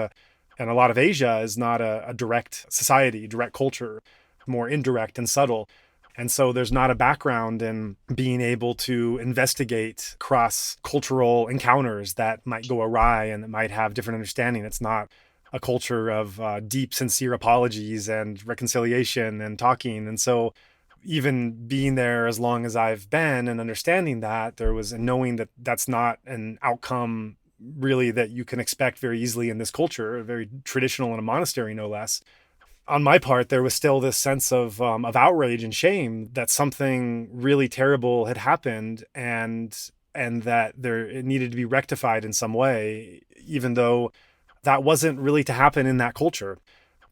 and a lot of Asia is not a direct society, direct culture, more indirect and subtle. And so there's not a background in being able to investigate cross-cultural encounters that might go awry and that might have different understanding. It's not a culture of deep, sincere apologies and reconciliation and talking. And so even being there as long as I've been and understanding that, there was, and knowing that that's not an outcome really that you can expect very easily in this culture, very traditional in a monastery, no less. On my part, there was still this sense of outrage and shame that something really terrible had happened, and that it needed to be rectified in some way, even though that wasn't really to happen in that culture.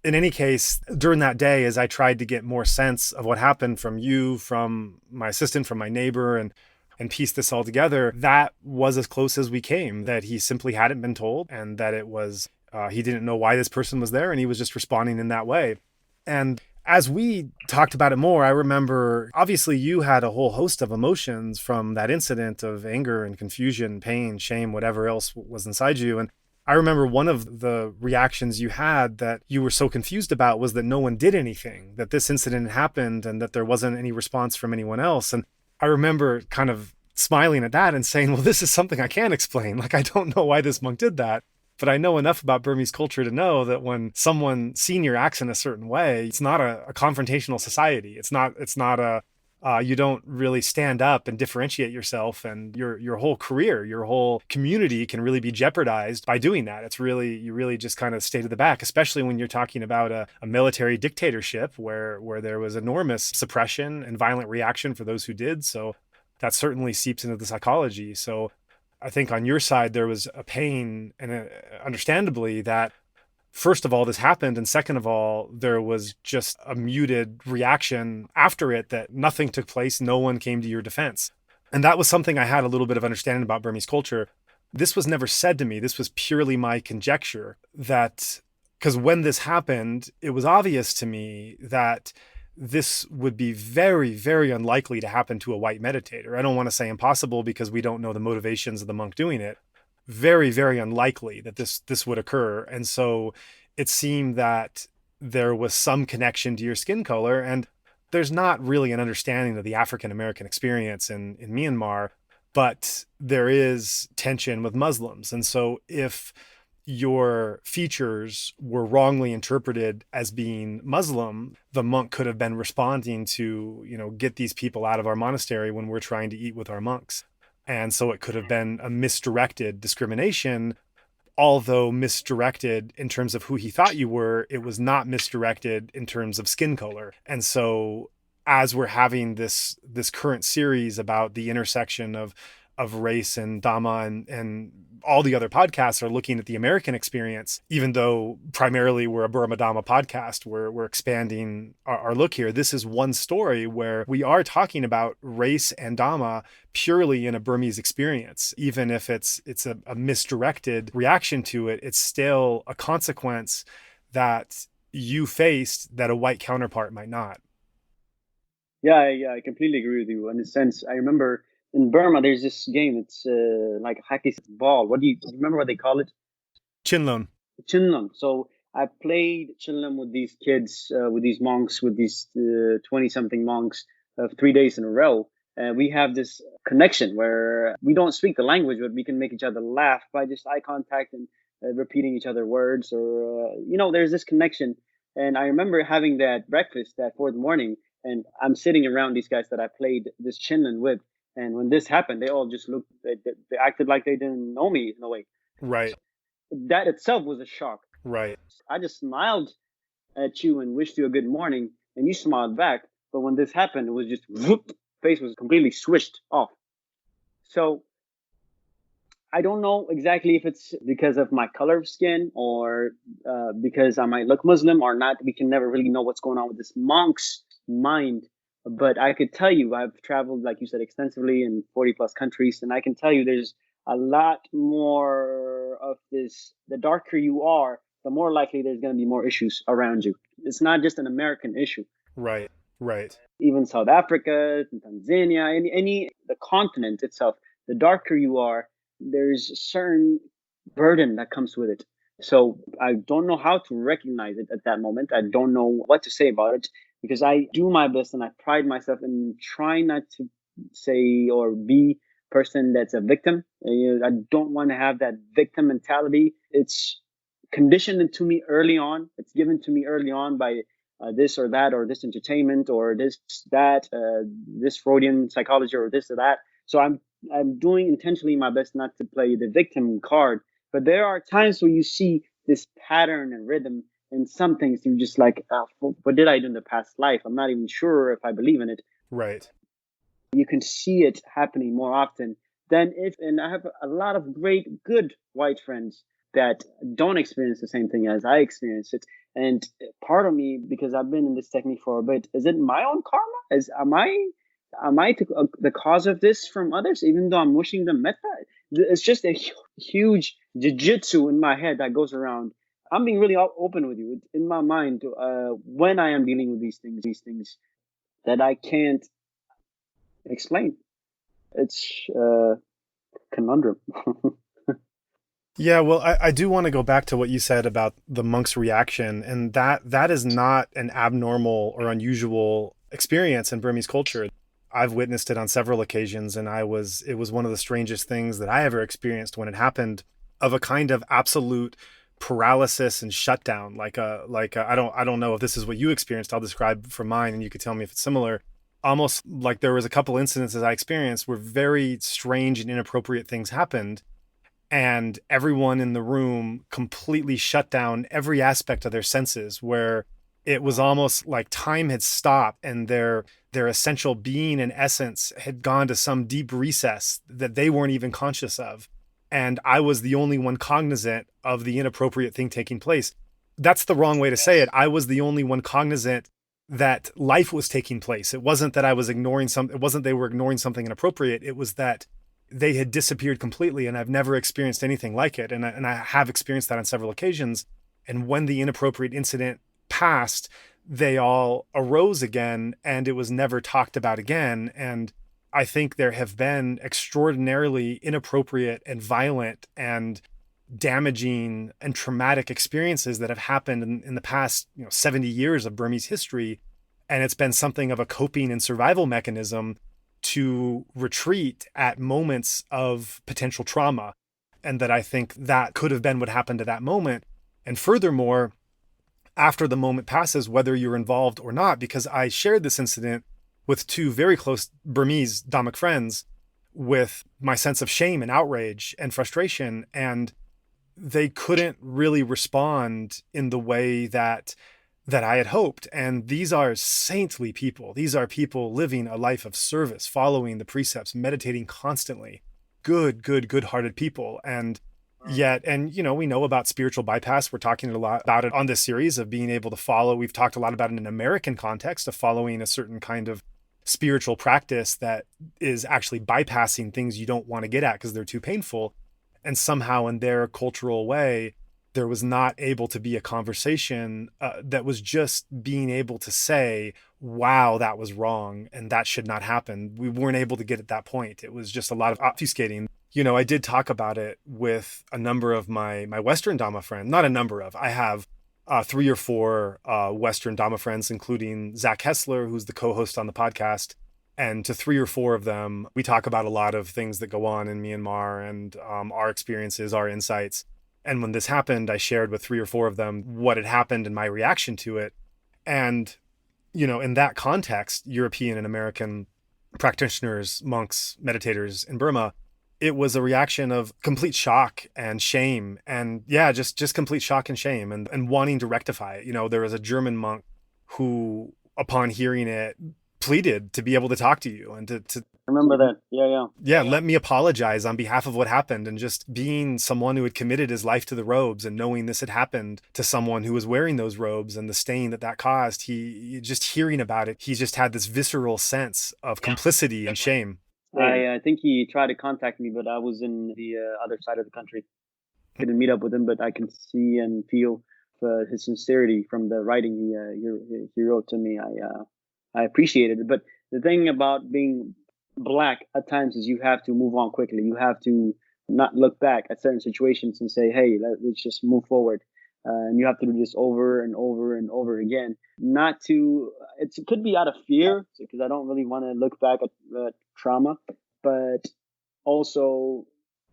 In any case, during that day, as I tried to get more sense of what happened from you, from my assistant, from my neighbor, and piece this all together, that was as close as we came, that he simply hadn't been told, and that it was he didn't know why this person was there, and he was just responding in that way. And as we talked about it more, I remember, obviously, you had a whole host of emotions from that incident of anger and confusion, pain, shame, whatever else was inside you. And I remember one of the reactions you had that you were so confused about was that no one did anything, that this incident happened and that there wasn't any response from anyone else. And I remember kind of smiling at that and saying, well, this is something I can't explain. Like, I don't know why this monk did that. But I know enough about Burmese culture to know that when someone senior acts in a certain way, it's not a confrontational society. It's not a you don't really stand up and differentiate yourself, and your whole career, your whole community can really be jeopardized by doing that. You really just kind of stay to the back, especially when you're talking about a military dictatorship where there was enormous suppression and violent reaction for those who did. So that certainly seeps into the psychology. So I think on your side, there was a pain, and understandably, that first of all, this happened. And second of all, there was just a muted reaction after it, that nothing took place. No one came to your defense. And that was something I had a little bit of understanding about Burmese culture. This was never said to me. This was purely my conjecture, that because when this happened, it was obvious to me that this would be very, very unlikely to happen to a white meditator. I don't want to say impossible because we don't know the motivations of the monk doing it. Very, very unlikely that this would occur. And so it seemed that there was some connection to your skin color. And there's not really an understanding of the African-American experience in Myanmar, but there is tension with Muslims. And so if your features were wrongly interpreted as being Muslim, the monk could have been responding to, get these people out of our monastery when we're trying to eat with our monks. And so it could have been a misdirected discrimination. Although misdirected in terms of who he thought you were, it was not misdirected in terms of skin color. And so as we're having this current series about the intersection of race and Dhamma, and all the other podcasts are looking at the American experience, even though primarily we're a Burma Dhamma podcast, we're expanding our look here. This is one story where we are talking about race and Dhamma purely in a Burmese experience. Even if it's a misdirected reaction to it, it's still a consequence that you faced that a white counterpart might not. Yeah, I completely agree with you. In a sense, I remember in Burma, there's this game. It's like a hockey ball. Do you remember what they call it? Chinlon. Chinlon. So I played Chinlon with these kids, with these monks, with these 20-something monks, 3 days in a row. We have this connection where we don't speak the language, but we can make each other laugh by just eye contact and repeating each other words, or there's this connection. And I remember having that breakfast that 4th morning, and I'm sitting around these guys that I played this Chinlon with. And when this happened, they all just looked, they acted like they didn't know me in a way. Right. That itself was a shock. Right. I just smiled at you and wished you a good morning, and you smiled back. But when this happened, it was just, whoop, face was completely switched off. So I don't know exactly if it's because of my color of skin, or because I might look Muslim or not. We can never really know what's going on with this monk's mind. But I could tell you, I've traveled, like you said, extensively in 40 plus countries. And I can tell you there's a lot more of this. The darker you are, the more likely there's going to be more issues around you. It's not just an American issue. Right. Even South Africa, Tanzania, the continent itself, the darker you are, there's a certain burden that comes with it. So I don't know how to recognize it at that moment. I don't know what to say about it, because I do my best and I pride myself in trying not to say or be a person that's a victim. I don't want to have that victim mentality. It's conditioned into me early on. It's given to me early on by this or that, or this entertainment, or this Freudian psychology, or this or that. So I'm doing intentionally my best not to play the victim card. But there are times where you see this pattern and rhythm, and some things you're just like, what did I do in the past life? I'm not even sure if I believe in it. Right. You can see it happening more often than and I have a lot of great, good white friends that don't experience the same thing as I experience it. And part of me, because I've been in this technique for a bit, is it my own karma? Am I the cause of this from others, even though I'm wishing them metta? It's just a huge jiu-jitsu in my head that goes around. I'm being really open with you. In my mind, when I am dealing with these things that I can't explain. It's a conundrum. Yeah, well, I do want to go back to what you said about the monk's reaction, and that is not an abnormal or unusual experience in Burmese culture. I've witnessed it on several occasions, and it was one of the strangest things that I ever experienced when it happened. of a kind of absolute paralysis and shutdown. I don't know if this is what you experienced. I'll describe for mine, and you could tell me if it's similar. Almost like there was a couple incidences I experienced where very strange and inappropriate things happened, and everyone in the room completely shut down every aspect of their senses, where it was almost like time had stopped and their essential being and essence had gone to some deep recess that they weren't even conscious of. And I was the only one cognizant of the inappropriate thing taking place. That's the wrong way to say it. I was the only one cognizant that life was taking place. It wasn't that I was ignoring it wasn't they were ignoring something inappropriate. It was that they had disappeared completely, and I've never experienced anything like it. And I have experienced that on several occasions. And when the inappropriate incident passed, they all arose again, and it was never talked about again. And I think there have been extraordinarily inappropriate and violent and damaging and traumatic experiences that have happened in the past 70 years of Burmese history. And it's been something of a coping and survival mechanism to retreat at moments of potential trauma. And that I think that could have been what happened at that moment. And furthermore, after the moment passes, whether you're involved or not, because I shared this incident with two very close Burmese Dhammic friends with my sense of shame and outrage and frustration. And they couldn't really respond in the way that I had hoped. And these are saintly people. These are people living a life of service, following the precepts, meditating constantly. Good-hearted people. And yet, we know about spiritual bypass. We're talking a lot about it on this series of being able to follow. We've talked a lot about it in an American context of following a certain kind of spiritual practice that is actually bypassing things you don't want to get at because they're too painful. And somehow in their cultural way, there was not able to be a conversation that was just being able to say, wow, that was wrong and that should not happen. We weren't able to get at that point. It was just a lot of obfuscating. I did talk about it with a number of my Western Dhamma friends, not a number of, I have 3 or 4 Western Dhamma friends, including Zach Hessler, who's the co-host on the podcast. And to 3 or 4 of them, we talk about a lot of things that go on in Myanmar and our experiences, our insights. And when this happened, I shared with 3 or 4 of them what had happened and my reaction to it. And, in that context, European and American practitioners, monks, meditators in Burma, it was a reaction of complete shock and shame. And just complete shock and shame and wanting to rectify it. There was a German monk who, upon hearing it, pleaded to be able to talk to you and to remember that. Yeah. Let me apologize on behalf of what happened. And just being someone who had committed his life to the robes and knowing this had happened to someone who was wearing those robes and the stain that caused, he just hearing about it, he just had this visceral sense of complicity and shame. I think he tried to contact me, but I was in the other side of the country. Couldn't meet up with him, but I can see and feel his sincerity from the writing he wrote to me. I appreciated it. But the thing about being Black at times is you have to move on quickly. You have to not look back at certain situations and say, hey, let's just move forward. And you have to do this over and over and over again. It could be out of fear, because I don't really want to look back at trauma, but also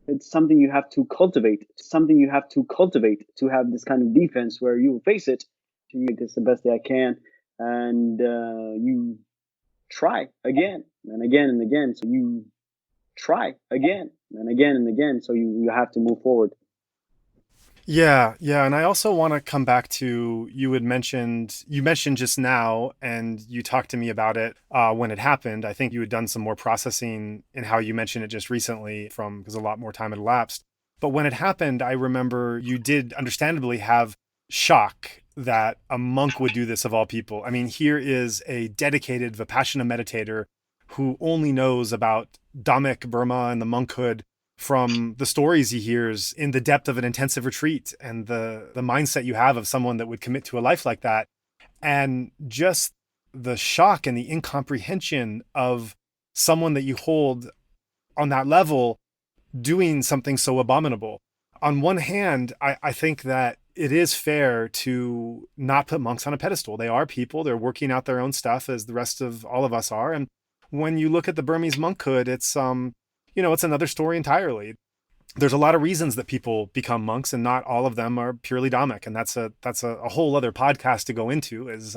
it's something you have to cultivate. It's something you have to cultivate to have this kind of defense where you will face it. You make this the best that I can, and you try again and again and again. So you try again and again and again. So you have to move forward. Yeah. And I also want to come back to, you mentioned just now, and you talked to me about it when it happened. I think you had done some more processing in how you mentioned it just recently because a lot more time had elapsed. But when it happened, I remember you did understandably have shock that a monk would do this of all people. I mean, here is a dedicated Vipassana meditator who only knows about Dhammic Burma and the monkhood from the stories he hears in the depth of an intensive retreat and the mindset you have of someone that would commit to a life like that. And just the shock and the incomprehension of someone that you hold on that level doing something so abominable. On one hand, I think that it is fair to not put monks on a pedestal. They are people. They're working out their own stuff as the rest of all of us are. And when you look at the Burmese monkhood, it's, it's another story entirely. there's a lot of reasons that people become monks, and not all of them are purely Dhammic. And that's a whole other podcast to go into, is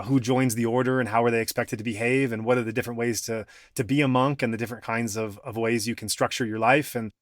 who joins the order and how are they expected to behave, and what are the different ways to be a monk, and the different kinds of ways you can structure your life, and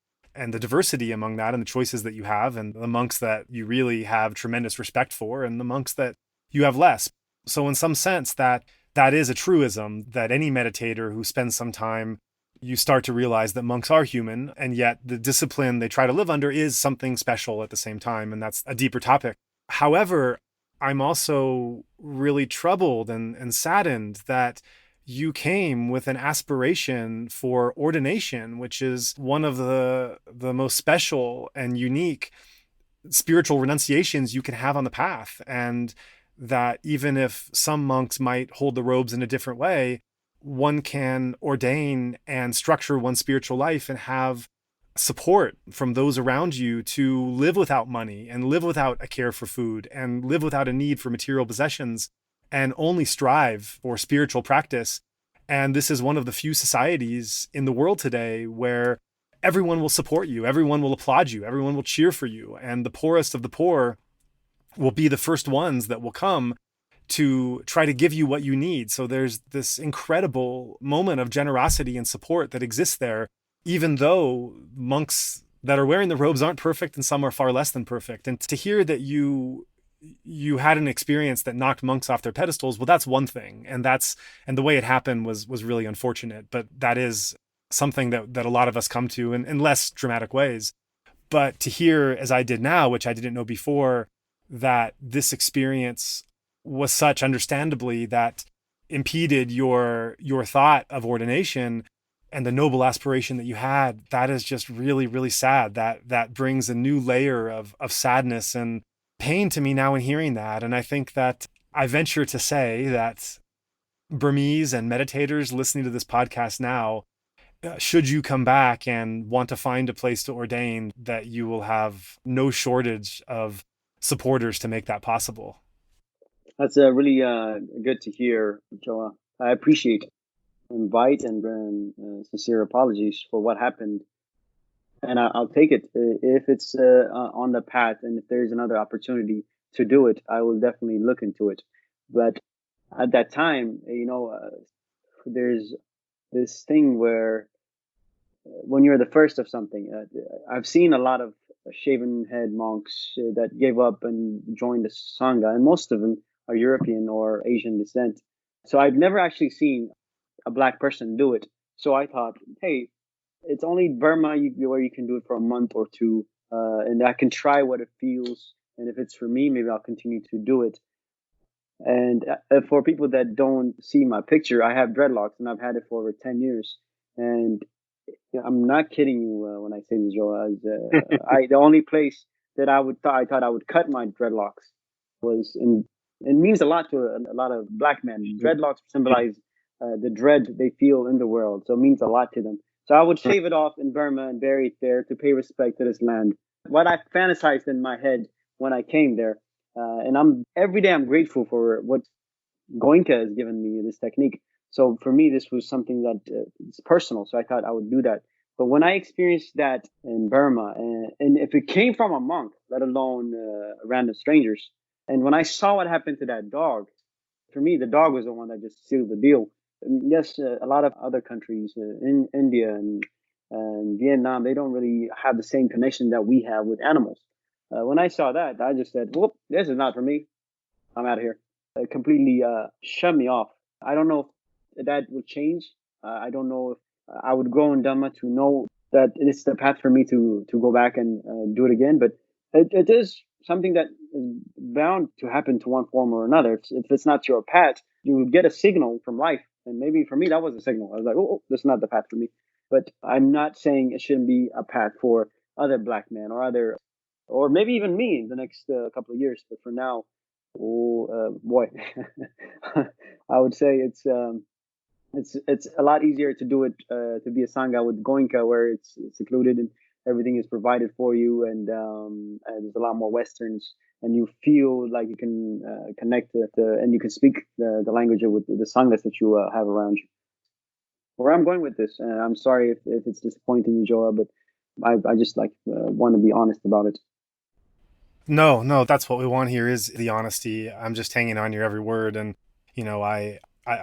the diversity among that, and the choices that you have, and the monks that you really have tremendous respect for, and the monks that you have less. So in some sense, that is a truism, that any meditator who spends some time, you start to realize that monks are human, and yet the discipline they try to live under is something special at the same time, and that's a deeper topic. However, I'm also really troubled and saddened that you came with an aspiration for ordination, which is one of the most special and unique spiritual renunciations you can have on the path. And that even if some monks might hold the robes in a different way, one can ordain and structure one's spiritual life and have support from those around you to live without money, and live without a care for food, and live without a need for material possessions, and only strive for spiritual practice. And this is one of the few societies in the world today where everyone will support you, everyone will applaud you, everyone will cheer for you, and the poorest of the poor will be the first ones that will come to try to give you what you need. So there's this incredible moment of generosity and support that exists there, even though monks that are wearing the robes aren't perfect, and some are far less than perfect. And to hear that you had an experience that knocked monks off their pedestals, well, that's one thing. And the way it happened was really unfortunate, but that is something that a lot of us come to in less dramatic ways. But to hear, as I did now, which I didn't know before, that this experience was such, understandably, that impeded your thought of ordination and the noble aspiration that you had, that is just really, really sad. That brings a new layer of sadness and pain to me now in hearing that. And I think that I venture to say that Burmese and meditators listening to this podcast now, should you come back and want to find a place to ordain, that you will have no shortage of supporters to make that possible. That's really good to hear, Joah. I appreciate invite and sincere apologies for what happened, and I'll take it if it's on the path, and if there's another opportunity to do it, I will definitely look into it. But at that time, there's this thing where when you're the first of something, I've seen a lot of shaven head monks that gave up and joined the Sangha, and most of them are European or Asian descent. So I've never actually seen a black person do it. So I thought, hey, it's only Burma where you can do it for a month or two, and I can try what it feels. And if it's for me, maybe I'll continue to do it. And for people that don't see my picture, I have dreadlocks, and I've had it for over 10 years. And I'm not kidding you when I say this, Joe. The only place that I thought I would cut my dreadlocks was in. It means a lot to a lot of black men. Dreadlocks symbolize the dread they feel in the world, so it means a lot to them. So I would shave it off in Burma and bury it there to pay respect to this land. What I fantasized in my head when I came there, and every day I'm grateful for what Goenka has given me, this technique. So for me, this was something that is personal. So I thought I would do that. But when I experienced that in Burma, and if it came from a monk, let alone random strangers, and when I saw what happened to that dog, for me, the dog was the one that just sealed the deal. And yes, a lot of other countries in India and Vietnam, they don't really have the same connection that we have with animals. When I saw that, I just said, whoop, this is not for me. I'm out of here. It completely shut me off. I don't know if that would change. I don't know if I would grow in Dhamma to know that it's the path for me to go back and do it again. But it is something that is bound to happen to one form or another. If it's not your path, you will get a signal from life. And maybe for me, that was a signal. I was like, oh, this is not the path for me. But I'm not saying it shouldn't be a path for other black men or maybe even me in the next couple of years. But for now, boy, I would say it's a lot easier to do it to be a sangha with Goenka, where it's secluded and everything is provided for you, and there's a lot more westerns, and you feel like you can connect and you can speak the language with the sanghas that you have around you. Where I'm going with this, I'm sorry if it's disappointing you, Joah, but I just like want to be honest about it. No, no, that's what we want here is the honesty. I'm just hanging on your every word. And, you know, I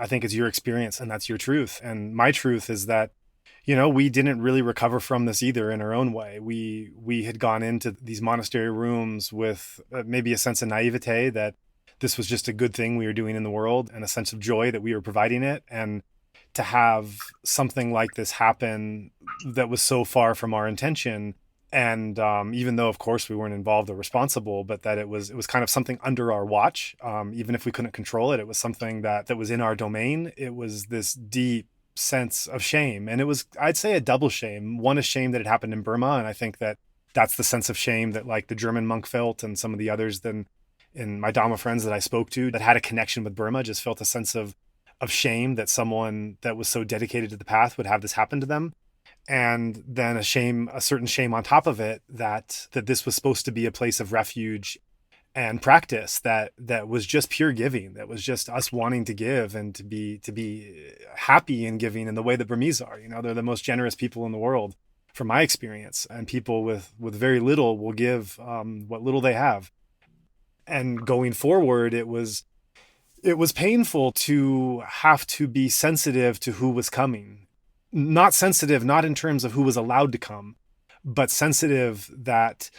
think it's your experience and that's your truth. And my truth is that, you know, we didn't really recover from this either in our own way. We had gone into these monastery rooms with maybe a sense of naivete that this was just a good thing we were doing in the world and a sense of joy that we were providing it. And to have something like this happen that was so far from our intention, and even though of course we weren't involved or responsible, but that it was kind of something under our watch, even if we couldn't control it, it was something that was in our domain. It was this deep sense of shame, and it was, I'd say, a double shame. One is shame that it happened in Burma, and I think that that's the sense of shame that like the German monk felt, and some of the others then in my Dhamma friends that I spoke to that had a connection with Burma just felt a sense of shame that someone that was so dedicated to the path would have this happen to them. And then a certain shame on top of it, that this was supposed to be a place of refuge and practice that was just pure giving, that was just us wanting to give and to be happy in giving in the way that Burmese are. You know, they're the most generous people in the world from my experience, and people with very little will give what little they have. And going forward, it was painful to have to be sensitive to who was coming. Not sensitive, not in terms of who was allowed to come, but sensitive that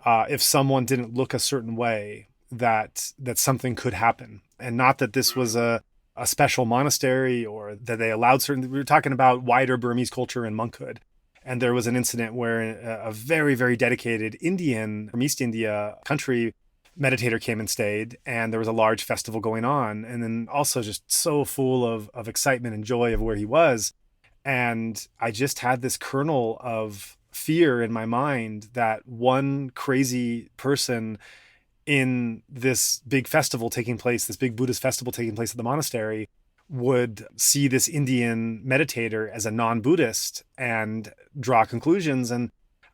if someone didn't look a certain way, that something could happen. And not that this was a special monastery or that they allowed certain. We were talking about wider Burmese culture and monkhood. And there was an incident where a very, very dedicated Indian from East India country meditator came and stayed, and there was a large festival going on, and then also just so full of excitement and joy of where he was. And I just had this kernel of fear in my mind that one crazy person in this big festival taking place, this big Buddhist festival taking place at the monastery, would see this Indian meditator as a non-Buddhist and draw conclusions. And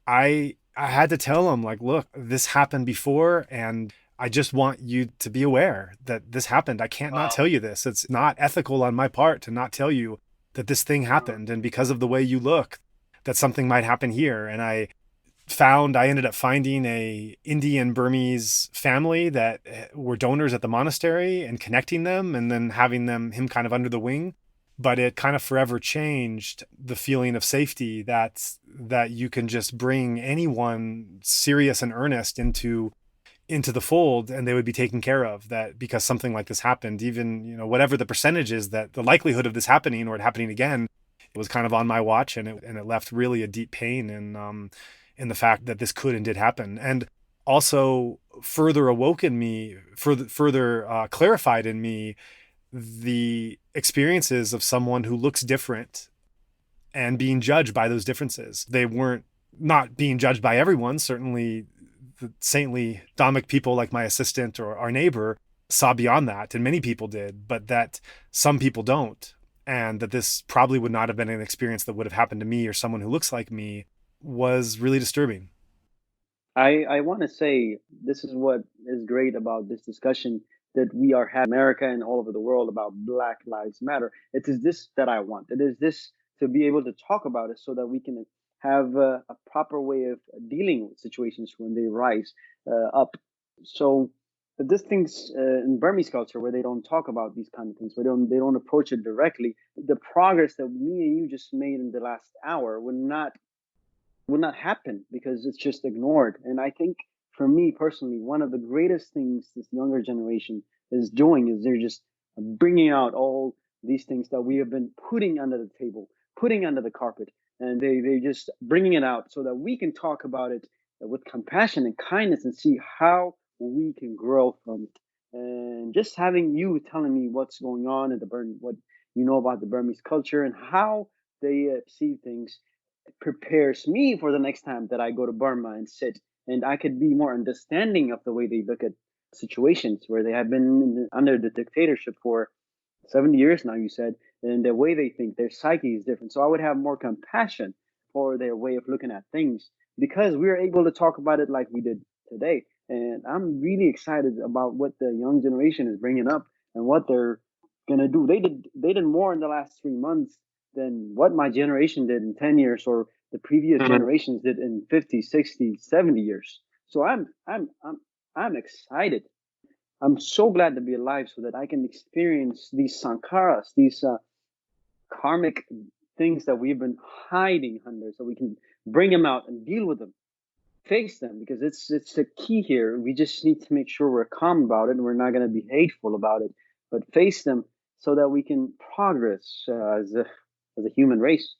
I had to tell him, like, look, this happened before, and I just want you to be aware that this happened. I can't not Wow. tell you this. It's not ethical on my part to not tell you that this thing happened, and because of the way you look, that something might happen here. And I ended up finding a Indian Burmese family that were donors at the monastery and connecting them and then having him kind of under the wing. But it kind of forever changed the feeling of safety that you can just bring anyone serious and earnest into the fold and they would be taken care of. That because something like this happened, even, you know, whatever the percentage is, that the likelihood of this happening or it happening again, it was kind of on my watch, and it left really a deep pain in the fact that this could and did happen. And also further awoke in me, further clarified in me the experiences of someone who looks different and being judged by those differences. They weren't not being judged by everyone. Certainly, the saintly Dhammic people like my assistant or our neighbor saw beyond that, and many people did, but that some people don't. And that this probably would not have been an experience that would have happened to me or someone who looks like me was really disturbing. I want to say this is what is great about this discussion that we are having in America and all over the world about Black Lives Matter. It is this that I want. It is this to be able to talk about it so that we can have a proper way of dealing with situations when they rise up. So this things in Burmese culture where they don't talk about these kind of things, they don't approach it directly. The progress that me and you just made in the last hour would not happen because it's just ignored. And I think for me personally, one of the greatest things this younger generation is doing is they're just bringing out all these things that we have been putting under the table, putting under the carpet, and they just bringing it out so that we can talk about it with compassion and kindness and see how we can grow from it. And just having you telling me what's going on in what you know about the Burmese culture and how they see things prepares me for the next time that I go to Burma and sit, and I could be more understanding of the way they look at situations where they have been under the dictatorship for 70 years now, you said, and the way they think, their psyche is different. So I would have more compassion for their way of looking at things because we are able to talk about it like we did today. And I'm really excited about what the young generation is bringing up and what they're gonna do. They did more in the last 3 months than what my generation did in 10 years or the previous generations did in 50, 60, 70 years. So I'm excited. I'm so glad to be alive so that I can experience these sankharas, these karmic things that we've been hiding under, so we can bring them out and deal with them, face them, because it's the key here. We just need to make sure we're calm about it and we're not going to be hateful about it, but face them so that we can progress as a human race.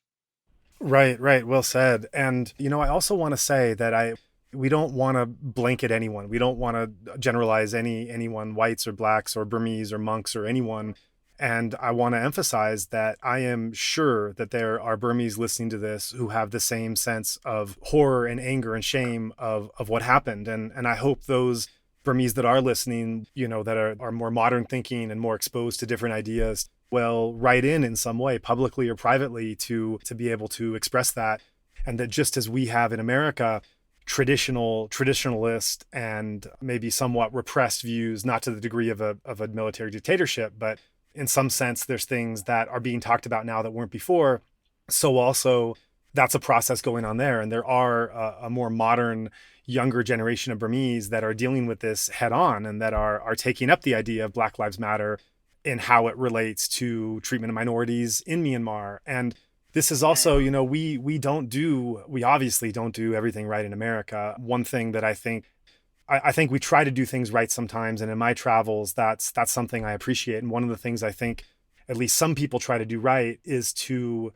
Right, right. Well said. And, I also want to say that we don't want to blanket anyone. We don't want to generalize anyone, whites or blacks or Burmese or monks or anyone. And I want to emphasize that I am sure that there are Burmese listening to this who have the same sense of horror and anger and shame of what happened. And I hope those Burmese that are listening, that are more modern thinking and more exposed to different ideas, will write in some way, publicly or privately, to be able to express that. And that just as we have in America, traditionalist and maybe somewhat repressed views, not to the degree of a military dictatorship, but in some sense, there's things that are being talked about now that weren't before. So also that's a process going on there. And there are a more modern, younger generation of Burmese that are dealing with this head on and that are taking up the idea of Black Lives Matter in how it relates to treatment of minorities in Myanmar. And this is also, we obviously don't do everything right in America. One thing that I think we try to do things right sometimes. And in my travels, that's something I appreciate. And one of the things I think at least some people try to do right is to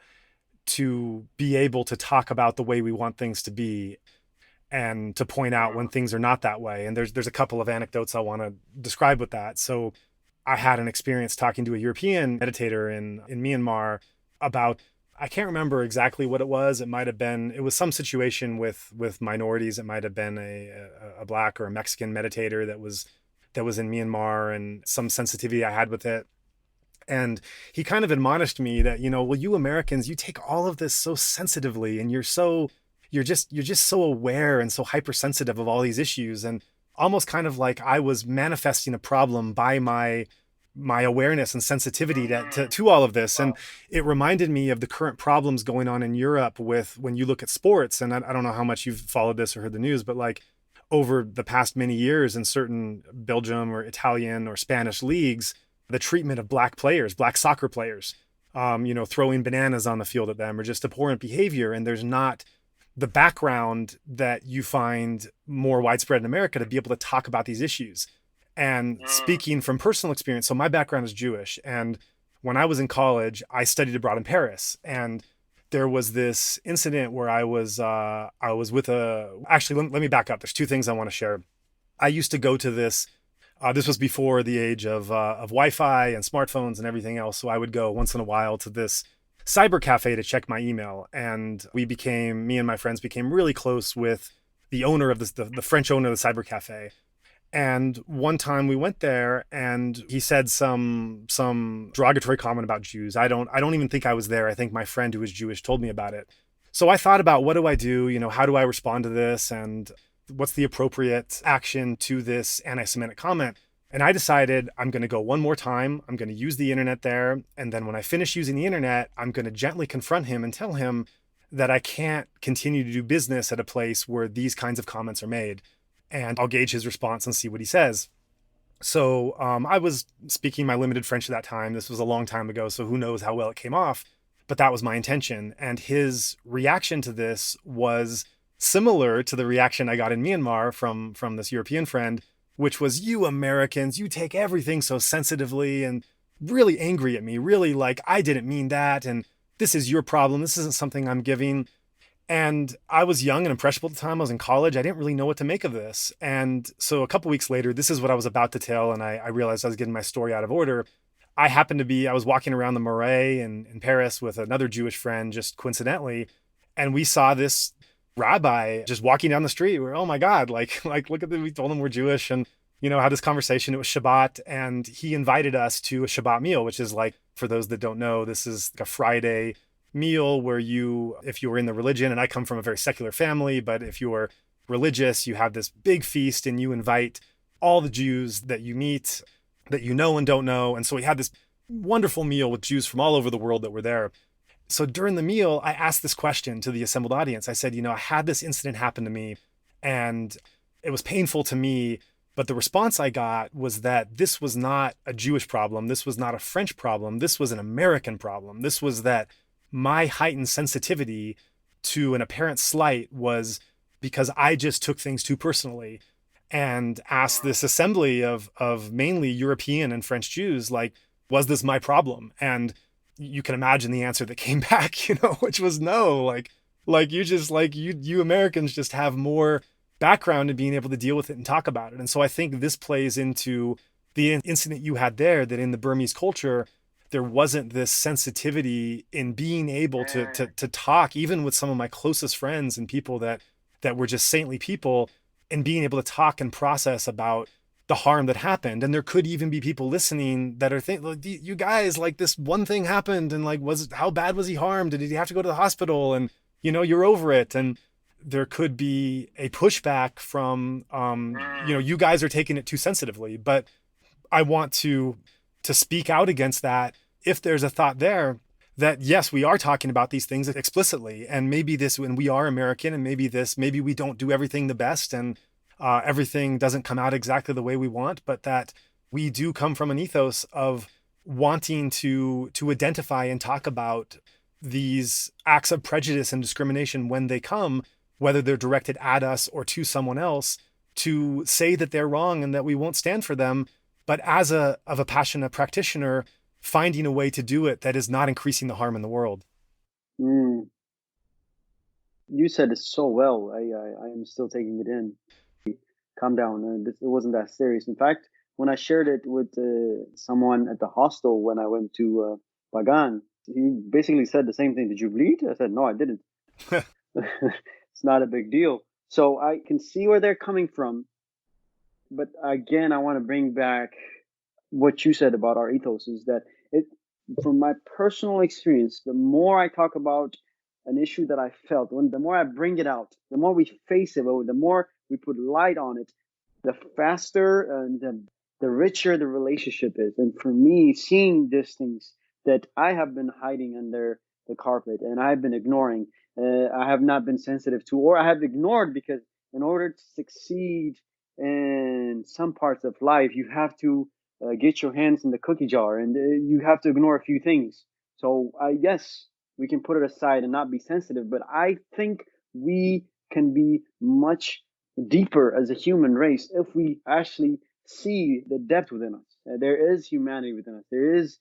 be able to talk about the way we want things to be and to point out when things are not that way. And there's a couple of anecdotes I want to describe with that. So I had an experience talking to a European meditator in Myanmar about, I can't remember exactly what it was. It was some situation with minorities. It might have been a Black or a Mexican meditator that was in Myanmar, and some sensitivity I had with it. And he kind of admonished me that, well, you Americans, you take all of this so sensitively, and you're just so aware and so hypersensitive of all these issues, and almost kind of like I was manifesting a problem by my awareness and sensitivity to all of this. And it reminded me of the current problems going on in Europe with, when you look at sports, and I don't know how much you've followed this or heard the news, but like over the past many years in certain Belgium or Italian or Spanish leagues, the treatment of Black players, Black soccer players, throwing bananas on the field at them, or just abhorrent behavior. And there's not the background that you find more widespread in America to be able to talk about these issues. And speaking from personal experience, so my background is Jewish. And when I was in college, I studied abroad in Paris. And there was this incident where I was with actually, let me back up. There's two things I want to share. I used to go to this was before the age of Wi-Fi and smartphones and everything else. So I would go once in a while to this cyber cafe to check my email. And me and my friends became really close with the owner of the French owner of the cyber cafe. And one time we went there and he said some derogatory comment about Jews. I don't even think I was there. I think my friend who was Jewish told me about it. So I thought about, what do I do? How do I respond to this? And what's the appropriate action to this anti-Semitic comment? And I decided I'm going to go one more time. I'm going to use the internet there. And then when I finish using the internet, I'm going to gently confront him and tell him that I can't continue to do business at a place where these kinds of comments are made. And I'll gauge his response and see what he says. So I was speaking my limited French at that time. This was a long time ago, so who knows how well it came off. But that was my intention. And his reaction to this was similar to the reaction I got in Myanmar from this European friend, which was, you Americans, you take everything so sensitively, and really angry at me, really like, I didn't mean that, and this is your problem. This isn't something I'm giving. And I was young and impressionable at the time. I was in college. I didn't really know what to make of this. And so a couple weeks later, this is what I was about to tell. And I realized I was getting my story out of order. I was walking around the Marais in Paris with another Jewish friend, just coincidentally. And we saw this rabbi just walking down the street. We're, oh my God, like look at we told him we're Jewish, and, had this conversation. It was Shabbat, and he invited us to a Shabbat meal, which is like, for those that don't know, this is like a Friday meal where if you were in the religion, and I come from a very secular family, but if you are religious, you have this big feast and you invite all the Jews that you meet, that you know and don't know. And so we had this wonderful meal with Jews from all over the world that were there. So during the meal, I asked this question to the assembled audience. I said, I had this incident happen to me and it was painful to me. But the response I got was that this was not a Jewish problem. This was not a French problem. This was an American problem. This was that my heightened sensitivity to an apparent slight was because I just took things too personally, and asked this assembly of mainly European and French Jews, like, was this my problem? And you can imagine the answer that came back, which was no. You Americans just have more background in being able to deal with it and talk about it. And so I think this plays into the incident you had there, that in the Burmese culture, there wasn't this sensitivity in being able to talk, even with some of my closest friends and people that were just saintly people, and being able to talk and process about the harm that happened. And there could even be people listening that are thinking, you guys, like, this one thing happened, and like, how bad was he harmed? Did he have to go to the hospital? And you're over it. And there could be a pushback from, you guys are taking it too sensitively. But I want to speak out against that. If there's a thought there that, yes, we are talking about these things explicitly, and maybe when we are American, and maybe we don't do everything the best, and everything doesn't come out exactly the way we want, but that we do come from an ethos of wanting to identify and talk about these acts of prejudice and discrimination when they come, whether they're directed at us or to someone else, to say that they're wrong and that we won't stand for them. But as a Vipassana practitioner, finding a way to do it that is not increasing the harm in the world. You said it so well. I am still taking it in. Calm down. It wasn't that serious. In fact, when I shared it with someone at the hostel when I went to Bagan, he basically said the same thing. Did you bleed? I said, no, I didn't. It's not a big deal. So I can see where they're coming from. But again, I want to bring back what you said about our ethos, is that from my personal experience, the more I talk about an issue that I felt, the more I bring it out, the more we face it, the more we put light on it, the faster and the richer the relationship is. And for me, seeing these things that I have been hiding under the carpet and I've been ignoring, I have not been sensitive to, or I have ignored, because in order to succeed in some parts of life, you have to get your hands in the cookie jar, and you have to ignore a few things. So I guess we can put it aside and not be sensitive, but I think we can be much deeper as a human race if we actually see the depth within us. There is humanity within us. There is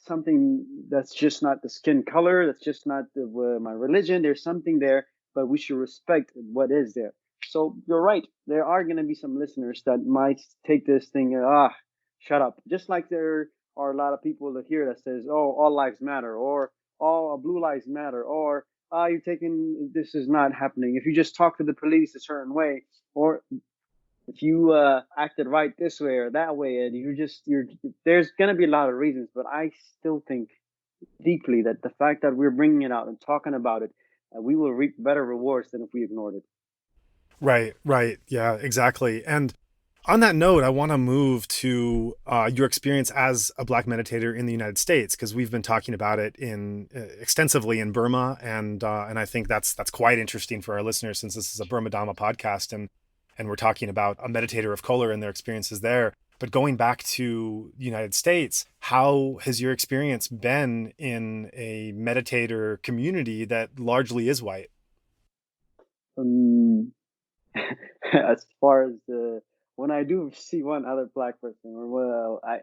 something that's just not the skin color, that's just not my religion. There's something there, but we should respect what is there. So you're right. There are going to be some listeners that might take this thing, shut up. Just like there are a lot of people that hear that says, oh, all lives matter, or all blue lives matter, or you're taking, this is not happening. If you just talk to the police a certain way, or if you acted right this way or that way, and there's going to be a lot of reasons. But I still think deeply that the fact that we're bringing it out and talking about it, we will reap better rewards than if we ignored it. Right. Yeah, exactly. And on that note, I want to move to your experience as a Black meditator in the United States, because we've been talking about it extensively in Burma, and I think that's quite interesting for our listeners, since this is a Burma Dhamma podcast, and we're talking about a meditator of color and their experiences there. But going back to the United States, how has your experience been in a meditator community that largely is white? As far as when I do see one other Black person,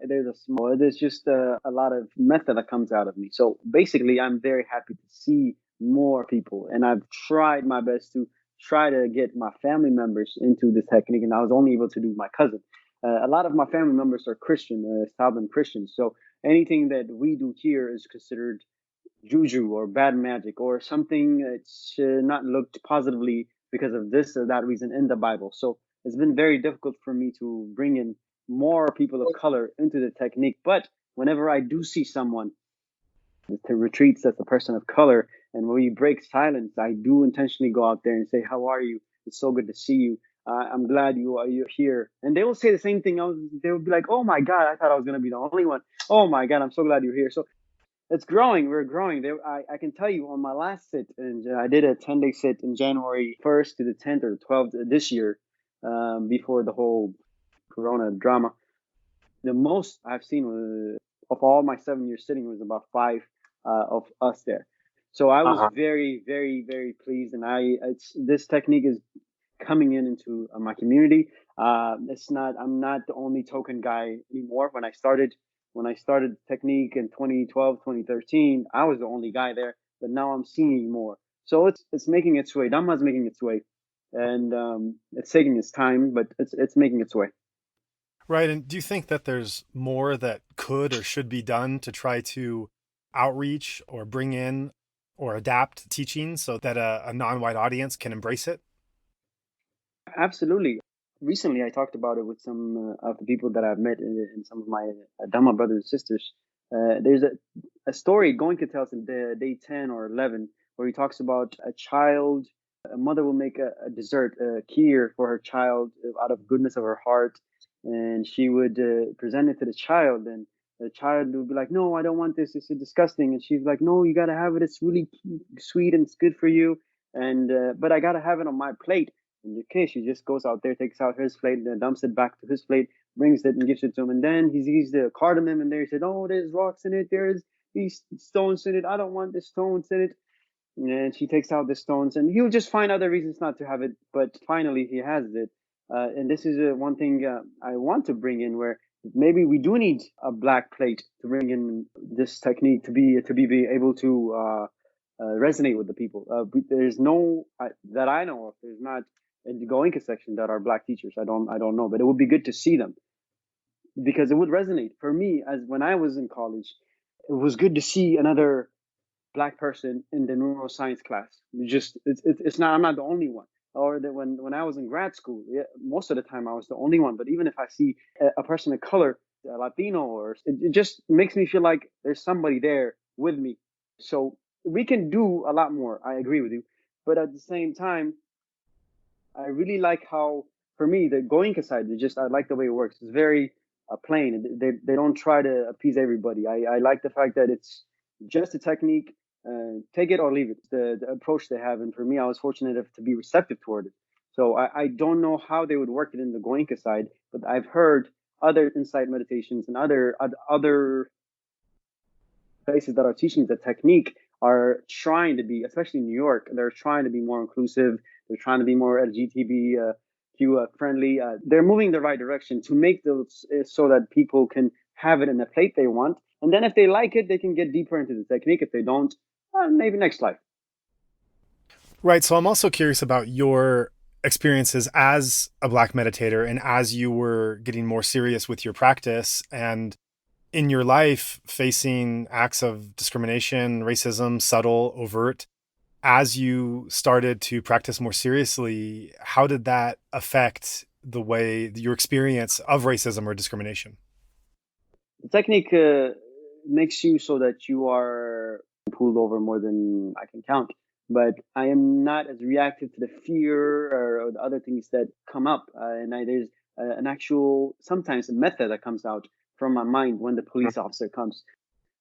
there's just a lot of method that comes out of me. So basically, I'm very happy to see more people, and I've tried my best to try to get my family members into this technique, and I was only able to do my cousin. A lot of my family members are Christian, Southern Christians. So anything that we do here is considered juju or bad magic or something that's not looked positively because of this or that reason in the Bible. So it's been very difficult for me to bring in more people of color into the technique. But whenever I do see someone that retreats as a person of color, and when we break silence, I do intentionally go out there and say, how are you? It's so good to see you. I'm glad you're here. And they will say the same thing. They will be like, oh my God, I thought I was going to be the only one. Oh my God, I'm so glad you're here. So It's growing. We're growing. I can tell you on my last sit, and I did a 10-day sit in January 1st to the 10th or 12th this year, before the whole Corona drama. The most I've seen of all my 7 years sitting was about five of us there. So I was Uh-huh. very, very, very pleased, and this technique is coming into my community. I'm not the only token guy anymore. When I started technique in 2012, 2013, I was the only guy there, but now I'm seeing more. So it's making its way. Dhamma's making its way, and it's taking its time, but it's making its way. Right. And do you think that there's more that could or should be done to try to outreach or bring in or adapt teaching so that a non-white audience can embrace it? Absolutely. Recently, I talked about it with some of the people that I've met in some of my Dhamma brothers and sisters. There's a story Goenka tells in day 10 or 11 where he talks about a mother will make a dessert, a kheer for her child out of goodness of her heart. And she would present it to the child. And the child would be like, no, I don't want this. This is disgusting. And she's like, no, you got to have it. It's really sweet and it's good for you. And but I got to have it on my plate. In the case, she just goes out there, takes out his plate, and then dumps it back to his plate, brings it and gives it to him. And then he sees the cardamom in there. He said, oh, there's rocks in it. There's these stones in it. I don't want the stones in it. And she takes out the stones, and he'll just find other reasons not to have it. But finally, he has it. And this is one thing I want to bring in, where maybe we do need a black plate to bring in this technique to be able to resonate with the people. There's no that I know of. There's not in the Goenka section that are black teachers. I don't know, but it would be good to see them because it would resonate for me. As when I was in college, it was good to see another black person in the neuroscience class. It's not, I'm not the only one. Or that when I was in grad school, yeah, most of the time I was the only one. But even if I see a person of color, a Latino, or it just makes me feel like there's somebody there with me. So we can do a lot more. I agree with you, but at the same time, I really like how, for me, the Goenka side, I like the way it works. It's very plain. They don't try to appease everybody. I like the fact that it's just a technique. Take it or leave it. The approach they have, and for me, I was fortunate enough to be receptive toward it. So I don't know how they would work it in the Goenka side, but I've heard other insight meditations and other places that are teaching the technique are trying to be, especially in New York, they're trying to be more inclusive. They're trying to be more LGBTQ friendly. They're moving the right direction to make those so that people can have it in the plate they want. And then if they like it, they can get deeper into the technique. If they don't, maybe next life. Right. So I'm also curious about your experiences as a black meditator and as you were getting more serious with your practice and in your life facing acts of discrimination, racism, subtle, overt. As you started to practice more seriously, how did that affect the way your experience of racism or discrimination? The technique makes you so that you are pulled over more than I can count. But I am not as reactive to the fear or the other things that come up. There's an actual, sometimes a method that comes out from my mind when the police officer comes.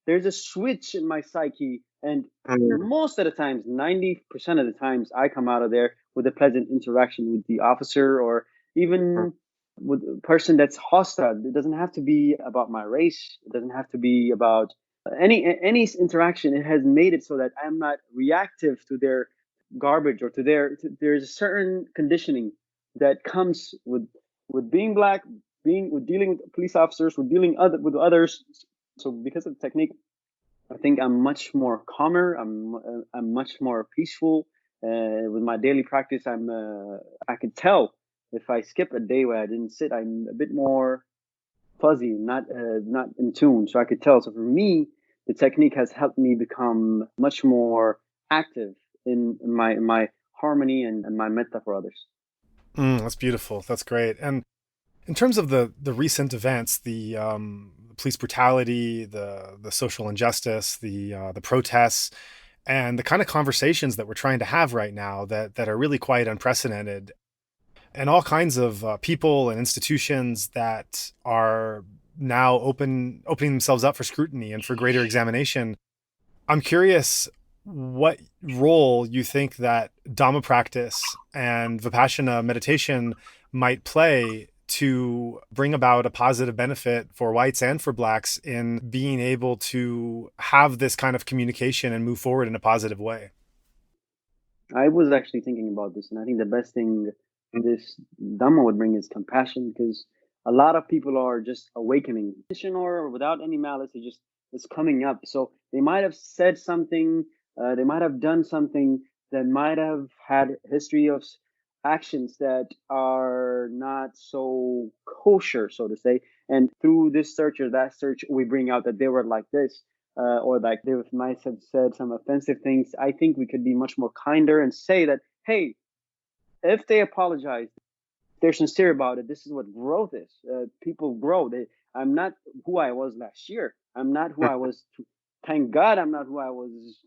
There's a switch in my psyche, and most of the times, 90% of the times, I come out of there with a pleasant interaction with the officer or even with a person that's hostile. It doesn't have to be about my race. It doesn't have to be about any interaction. It has made it so that I'm not reactive to their garbage or there's a certain conditioning that comes with being black, with dealing with police officers, with others. So because of the technique, I think I'm much more calmer. I'm much more peaceful. With my daily practice, I can tell if I skip a day where I didn't sit, I'm a bit more fuzzy, not in tune. So I could tell. So for me, the technique has helped me become much more active in my harmony and my metta for others. That's beautiful. That's great. And in terms of the recent events, the police brutality, the social injustice, the protests, and the kind of conversations that we're trying to have right now that are really quite unprecedented, and all kinds of people and institutions that are now opening themselves up for scrutiny and for greater examination. I'm curious what role you think that Dhamma practice and Vipassana meditation might play to bring about a positive benefit for whites and for blacks in being able to have this kind of communication and move forward in a positive way. I was actually thinking about this, and I think the best thing this Dhamma would bring is compassion, because a lot of people are just awakening, or without any malice, it just is coming up. So they might have said something, they might have done something that might have had history of actions that are not so kosher, so to say. And through this search or that search, we bring out that they were like this, or like they might have said some offensive things. I think we could be much more kinder and say that, hey, if they apologize, they're sincere about it. This is what growth is. People grow. I'm not who I was last year. I'm not who I was. Thank God, I'm not who I was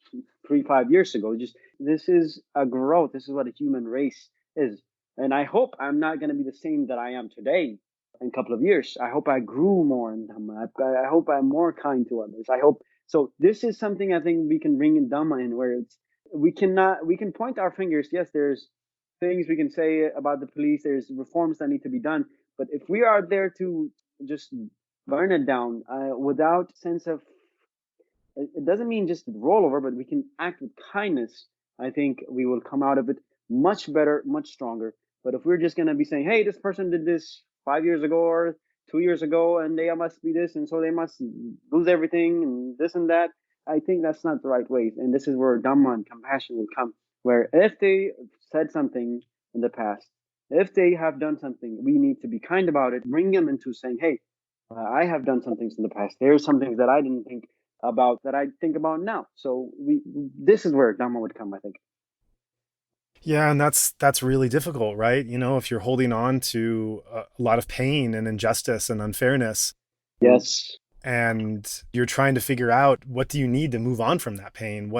3, 5 years ago. Just this is a growth. This is what a human race is, and I hope I'm not going to be the same that I am today in a couple of years. I hope I grew more in Dhamma. I hope I'm more kind to others. I hope so. This is something I think we can bring in Dhamma in, where it's we can point our fingers. Yes, there's things we can say about the police. There's reforms that need to be done. But if we are there to just burn it down without sense of, it doesn't mean just roll over, but we can act with kindness. I think we will come out of it much better, much stronger. But if we're just going to be saying, hey, this person did this 5 years ago or 2 years ago, and they must be this, and so they must lose everything and this and that, I think that's not the right way. And this is where Dhamma and compassion will come, where if they said something in the past, if they have done something, we need to be kind about it, bring them into saying, hey, I have done some things in the past. There's some things that I didn't think about that I think about now. So this is where Dhamma would come, I think. Yeah, and that's really difficult, right? You know, if you're holding on to a lot of pain and injustice and unfairness, Yes. and you're trying to figure out what do you need to move on from that pain?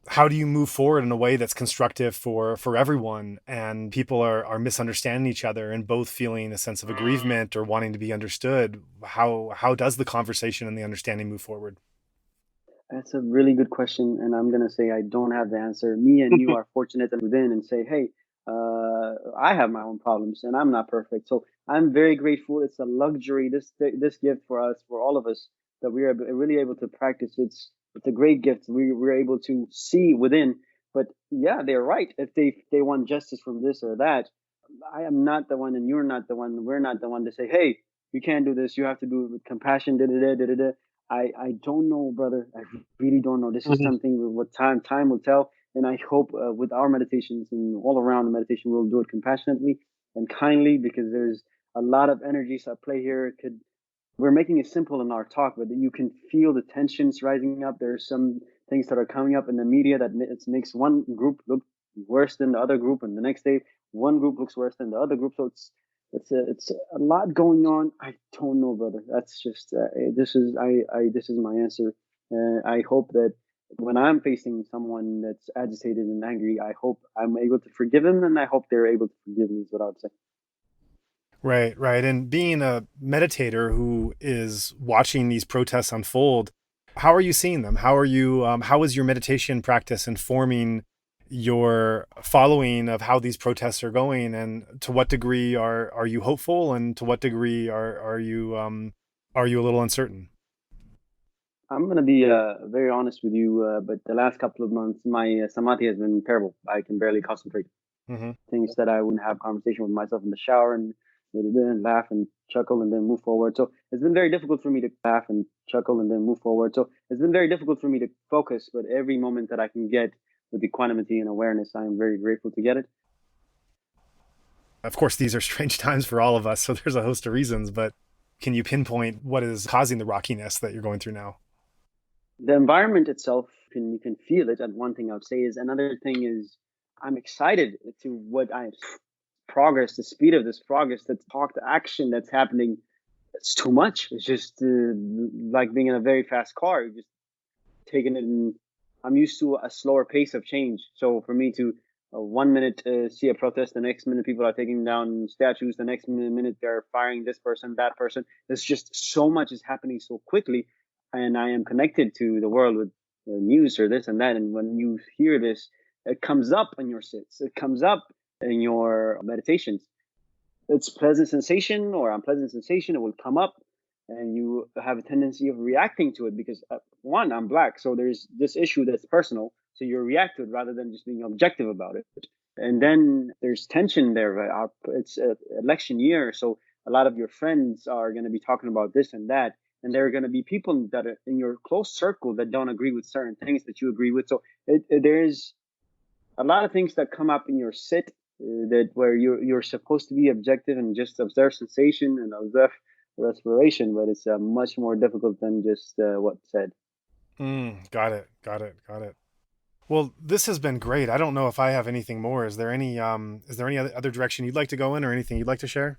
How do you move forward in a way that's constructive for everyone, and people are misunderstanding each other and both feeling a sense of aggrievement or wanting to be understood? How does the conversation and the understanding move forward? That's a really good question, and I'm gonna say I don't have the answer. Me and you are fortunate within and say, hey, I have my own problems and I'm not perfect. So I'm very grateful. It's a luxury, this gift for us, for all of us, that we are really able to practice. It's a great gift. We're able to see within. But yeah, they're right. If they want justice from this or that, I am not the one, and you're not the one. We're not the one to say, hey, you can't do this. You have to do it with compassion. Da da da da da. I don't know, brother. I really don't know. This is something what time will tell. And I hope with our meditations and all around the meditation, we'll do it compassionately and kindly, because there's a lot of energies at play here. We're making it simple in our talk, but you can feel the tensions rising up. There's some things that are coming up in the media that it makes one group look worse than the other group, and the next day one group looks worse than the other group. So it's a lot going on. I don't know, brother. That's just this is my answer. I hope that when I'm facing someone that's agitated and angry, I hope I'm able to forgive them, and I hope they're able to forgive me. Is what I would say. Right, right. And being a meditator who is watching these protests unfold, how are you seeing them? How is your meditation practice informing your following of how these protests are going? And to what degree are you hopeful? And to what degree are you a little uncertain? I'm gonna be very honest with you, but the last couple of months, my samadhi has been terrible. I can barely concentrate. Hmm. Things that I wouldn't have conversation with myself in the shower and then laugh and chuckle and then move forward. So it's been very difficult for me to laugh and chuckle and then move forward. So it's been very difficult for me to focus. But every moment that I can get with equanimity and awareness, I am very grateful to get it. Of course, these are strange times for all of us, so there's a host of reasons, but can you pinpoint what is causing the rockiness that you're going through now? The environment itself, you can feel it. And one thing I would say is, another thing is, I'm excited to what I progress, the speed of this progress, the talk, the action that's happening. It's too much. It's just like being in a very fast car. You're just taking it in. I'm used to a slower pace of change. So for me to 1 minute see a protest, the next minute people are taking down statues, the next minute they're firing this person, that person. There's just so much is happening so quickly, and I am connected to the world with news or this and that. And when you hear this, it comes up in your sits, it comes up in your meditations. It's pleasant sensation or unpleasant sensation. It will come up, and you have a tendency of reacting to it because one, I'm Black, so there's this issue that's personal. So you react to it rather than just being objective about it. And then there's tension there. Right? It's an election year, so a lot of your friends are going to be talking about this and that, and there are going to be people that are in your close circle that don't agree with certain things that you agree with. So there's a lot of things that come up in your sit that where you're supposed to be objective and just observe sensation and observe respiration, but it's much more difficult than just what's said. Got it. Well, this has been great. I don't know if I have anything more. Is there any other direction you'd like to go in, or anything you'd like to share?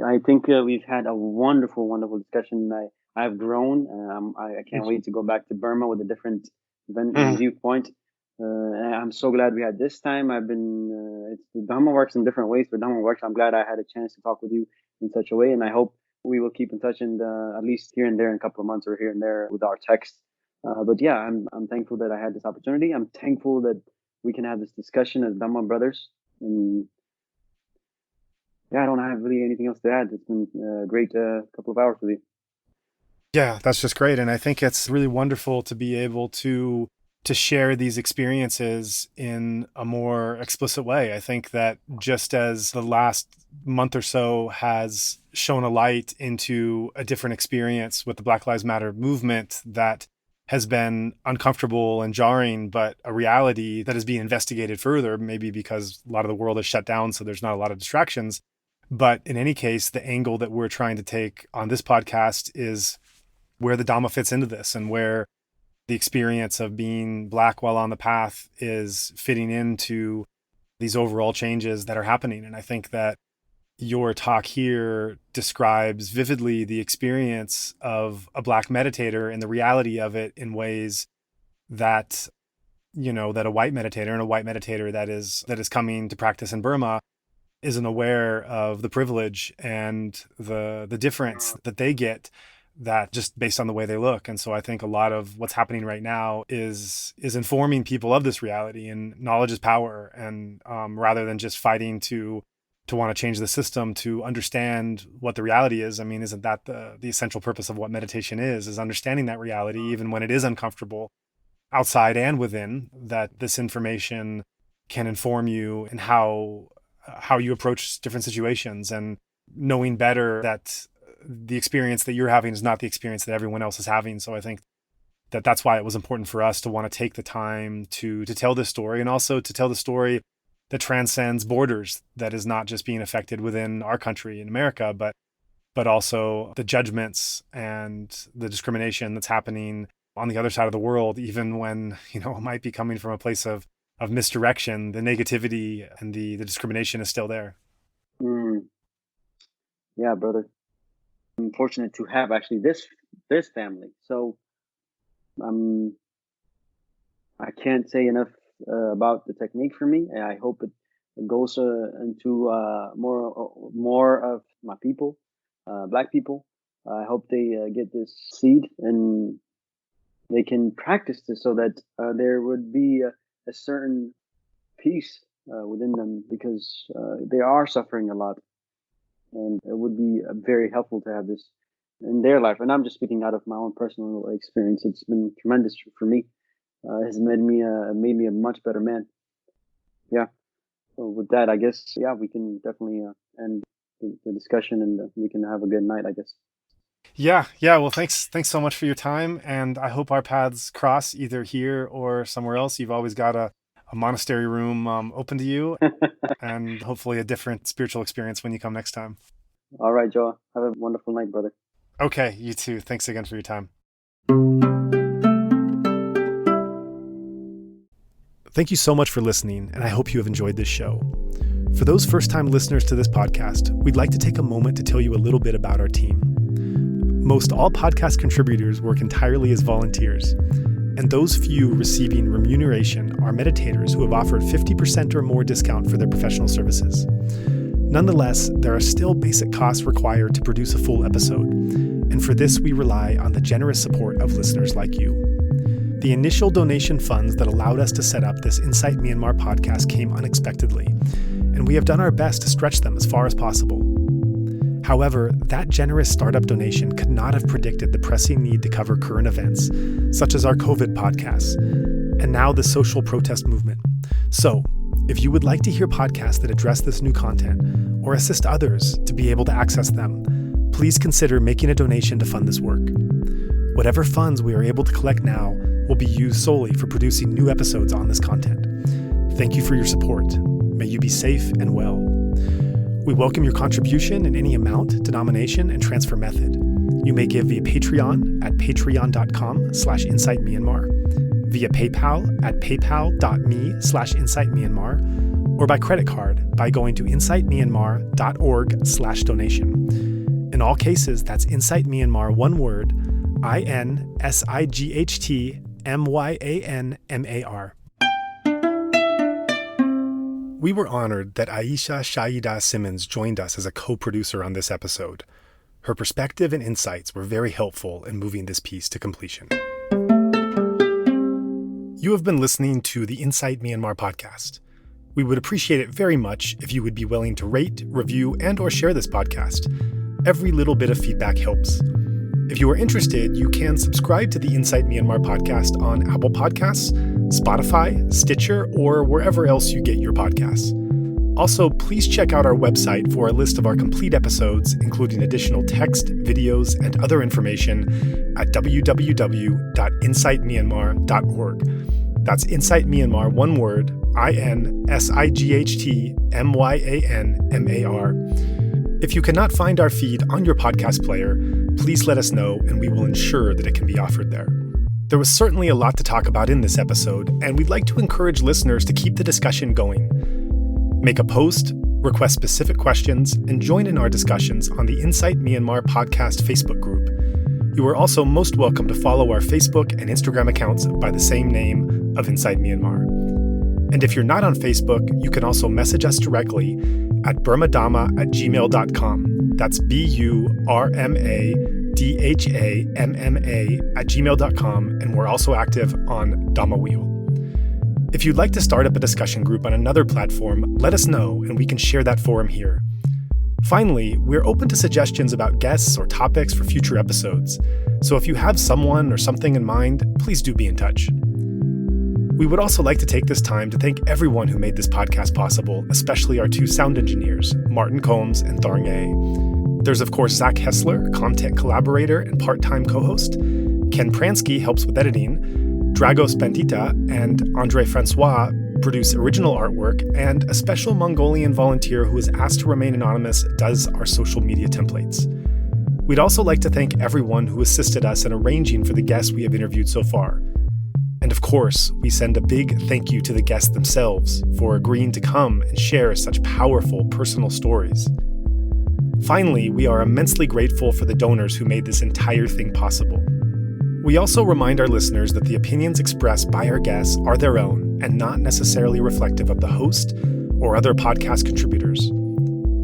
I think we've had a wonderful discussion. I've grown. I can't wait to go back to Burma with a different viewpoint. And I'm so glad we had this time. The Dhamma works in different ways, but Dhamma works. I'm glad I had a chance to talk with you in such a way, and I hope we will keep in touch and at least here and there in a couple of months or here and there with our text. But yeah, I'm thankful that I had this opportunity. I'm thankful that we can have this discussion as Dhamma brothers. And yeah, I don't have really anything else to add. It's been a great couple of hours with you. Yeah, that's just great. And I think it's really wonderful to be able to share these experiences in a more explicit way. I think that just as the last month or so has shown a light into a different experience with the Black Lives Matter movement that has been uncomfortable and jarring, but a reality that is being investigated further, maybe because a lot of the world is shut down, so there's not a lot of distractions. But in any case, the angle that we're trying to take on this podcast is where the Dhamma fits into this, and where the experience of being Black while on the path is fitting into these overall changes that are happening. And I think that your talk here describes vividly the experience of a Black meditator and the reality of it in ways that, that a white meditator and a white meditator that is coming to practice in Burma isn't aware of the privilege and the difference that they get, that just based on the way they look. And so I think a lot of what's happening right now is informing people of this reality, and knowledge is power. And rather than just fighting to want to change the system, to understand what the reality is. I mean, isn't that the essential purpose of what meditation is understanding that reality, even when it is uncomfortable outside and within, that this information can inform you in how you approach different situations, and knowing better that the experience that you're having is not the experience that everyone else is having. So I think that that's why it was important for us to want to take the time to tell this story, and also to tell the story that transcends borders, that is not just being affected within our country in America, but also the judgments and the discrimination that's happening on the other side of the world, even when, it might be coming from a place of misdirection. The negativity and the discrimination is still there. Yeah, brother. I'm fortunate to have actually this family. So I can't say enough about the technique for me. I hope it goes into more of my people, Black people. I hope they get this seed and they can practice this, so that there would be a certain peace within them, because they are suffering a lot. And it would be very helpful to have this in their life. And I'm just speaking out of my own personal experience. It's been tremendous for me. It has made me a much better man. Yeah. So with that, I guess, we can definitely end the discussion, and we can have a good night, I guess. Yeah. Well, thanks so much for your time. And I hope our paths cross either here or somewhere else. You've always got a monastery room open to you, and hopefully a different spiritual experience when you come next time. All right, Joah. Have a wonderful night, brother. Okay, you too. Thanks again for your time. Thank you so much for listening, and I hope you have enjoyed this show. For those first-time listeners to this podcast, we'd like to take a moment to tell you a little bit about our team. Most all podcast contributors work entirely as volunteers, and those few receiving remuneration are meditators who have offered 50% or more discount for their professional services. Nonetheless, there are still basic costs required to produce a full episode, and for this we rely on the generous support of listeners like you. The initial donation funds that allowed us to set up this Insight Myanmar podcast came unexpectedly, and we have done our best to stretch them as far as possible. However, that generous startup donation could not have predicted the pressing need to cover current events, such as our COVID podcasts, and now the social protest movement. So, if you would like to hear podcasts that address this new content, or assist others to be able to access them, please consider making a donation to fund this work. Whatever funds we are able to collect now will be used solely for producing new episodes on this content. Thank you for your support. May you be safe and well. We welcome your contribution in any amount, denomination, and transfer method. You may give via Patreon at patreon.com/insightmyanmar, via PayPal at paypal.me/insightmyanmar, or by credit card by going to insightmyanmar.org/donation. In all cases, that's Insight Myanmar, one word, INSIGHTMYANMAR. We were honored that Aisha Shaida Simmons joined us as a co-producer on this episode. Her perspective and insights were very helpful in moving this piece to completion. You have been listening to the Insight Myanmar podcast. We would appreciate it very much if you would be willing to rate, review, and or share this podcast. Every little bit of feedback helps. If you are interested, you can subscribe to the Insight Myanmar podcast on Apple Podcasts, Spotify, Stitcher, or wherever else you get your podcasts. Also, please check out our website for a list of our complete episodes, including additional text, videos, and other information at www.insightmyanmar.org. That's Insight Myanmar, one word, INSIGHTMYANMAR. If you cannot find our feed on your podcast player, please let us know and we will ensure that it can be offered there. There was certainly a lot to talk about in this episode, and we'd like to encourage listeners to keep the discussion going. Make a post, request specific questions, and join in our discussions on the Insight Myanmar podcast Facebook group. You are also most welcome to follow our Facebook and Instagram accounts by the same name of Insight Myanmar. And if you're not on Facebook, you can also message us directly at burmadhamma@gmail.com. That's BURMADHAMMA@gmail.com, and we're also active on Dhamma Wheel. If you'd like to start up a discussion group on another platform, let us know and we can share that forum here. Finally, we're open to suggestions about guests or topics for future episodes, so if you have someone or something in mind, please do be in touch. We would also like to take this time to thank everyone who made this podcast possible, especially our two sound engineers, Martin Combs and Tharng A. There's, of course, Zach Hessler, content collaborator and part-time co-host. Ken Pransky helps with editing. Dragos Bendita and Andre Francois produce original artwork, and a special Mongolian volunteer who is asked to remain anonymous does our social media templates. We'd also like to thank everyone who assisted us in arranging for the guests we have interviewed so far. And of course, we send a big thank you to the guests themselves for agreeing to come and share such powerful personal stories. Finally, we are immensely grateful for the donors who made this entire thing possible. We also remind our listeners that the opinions expressed by our guests are their own and not necessarily reflective of the host or other podcast contributors.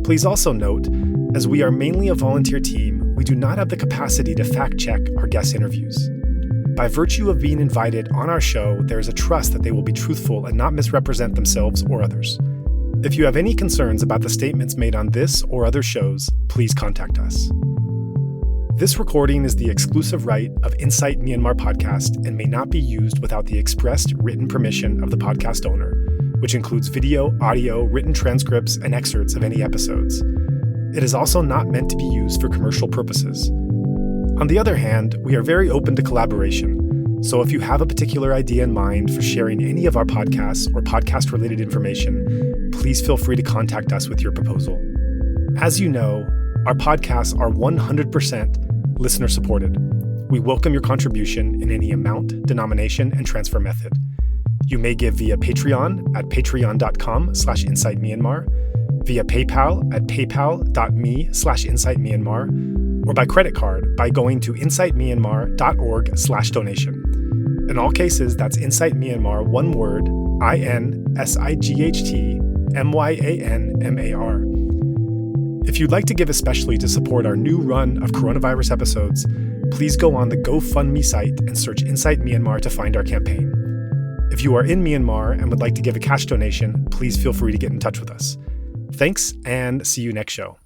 Please also note, as we are mainly a volunteer team, we do not have the capacity to fact-check our guest interviews. By virtue of being invited on our show, there is a trust that they will be truthful and not misrepresent themselves or others. If you have any concerns about the statements made on this or other shows, please contact us. This recording is the exclusive right of Insight Myanmar podcast and may not be used without the expressed written permission of the podcast owner, which includes video, audio, written transcripts, and excerpts of any episodes. It is also not meant to be used for commercial purposes. On the other hand, we are very open to collaboration, so if you have a particular idea in mind for sharing any of our podcasts or podcast-related information, please feel free to contact us with your proposal. As you know, our podcasts are 100% listener-supported. We welcome your contribution in any amount, denomination, and transfer method. You may give via Patreon at patreon.com/insightmyanmar, via PayPal at paypal.me/insightmyanmar, or by credit card by going to insightmyanmar.org/donation. In all cases, that's Insight Myanmar, one word, INSIGHTMYANMAR. If you'd like to give especially to support our new run of coronavirus episodes, please go on the GoFundMe site and search Insight Myanmar to find our campaign. If you are in Myanmar and would like to give a cash donation, please feel free to get in touch with us. Thanks, and see you next show.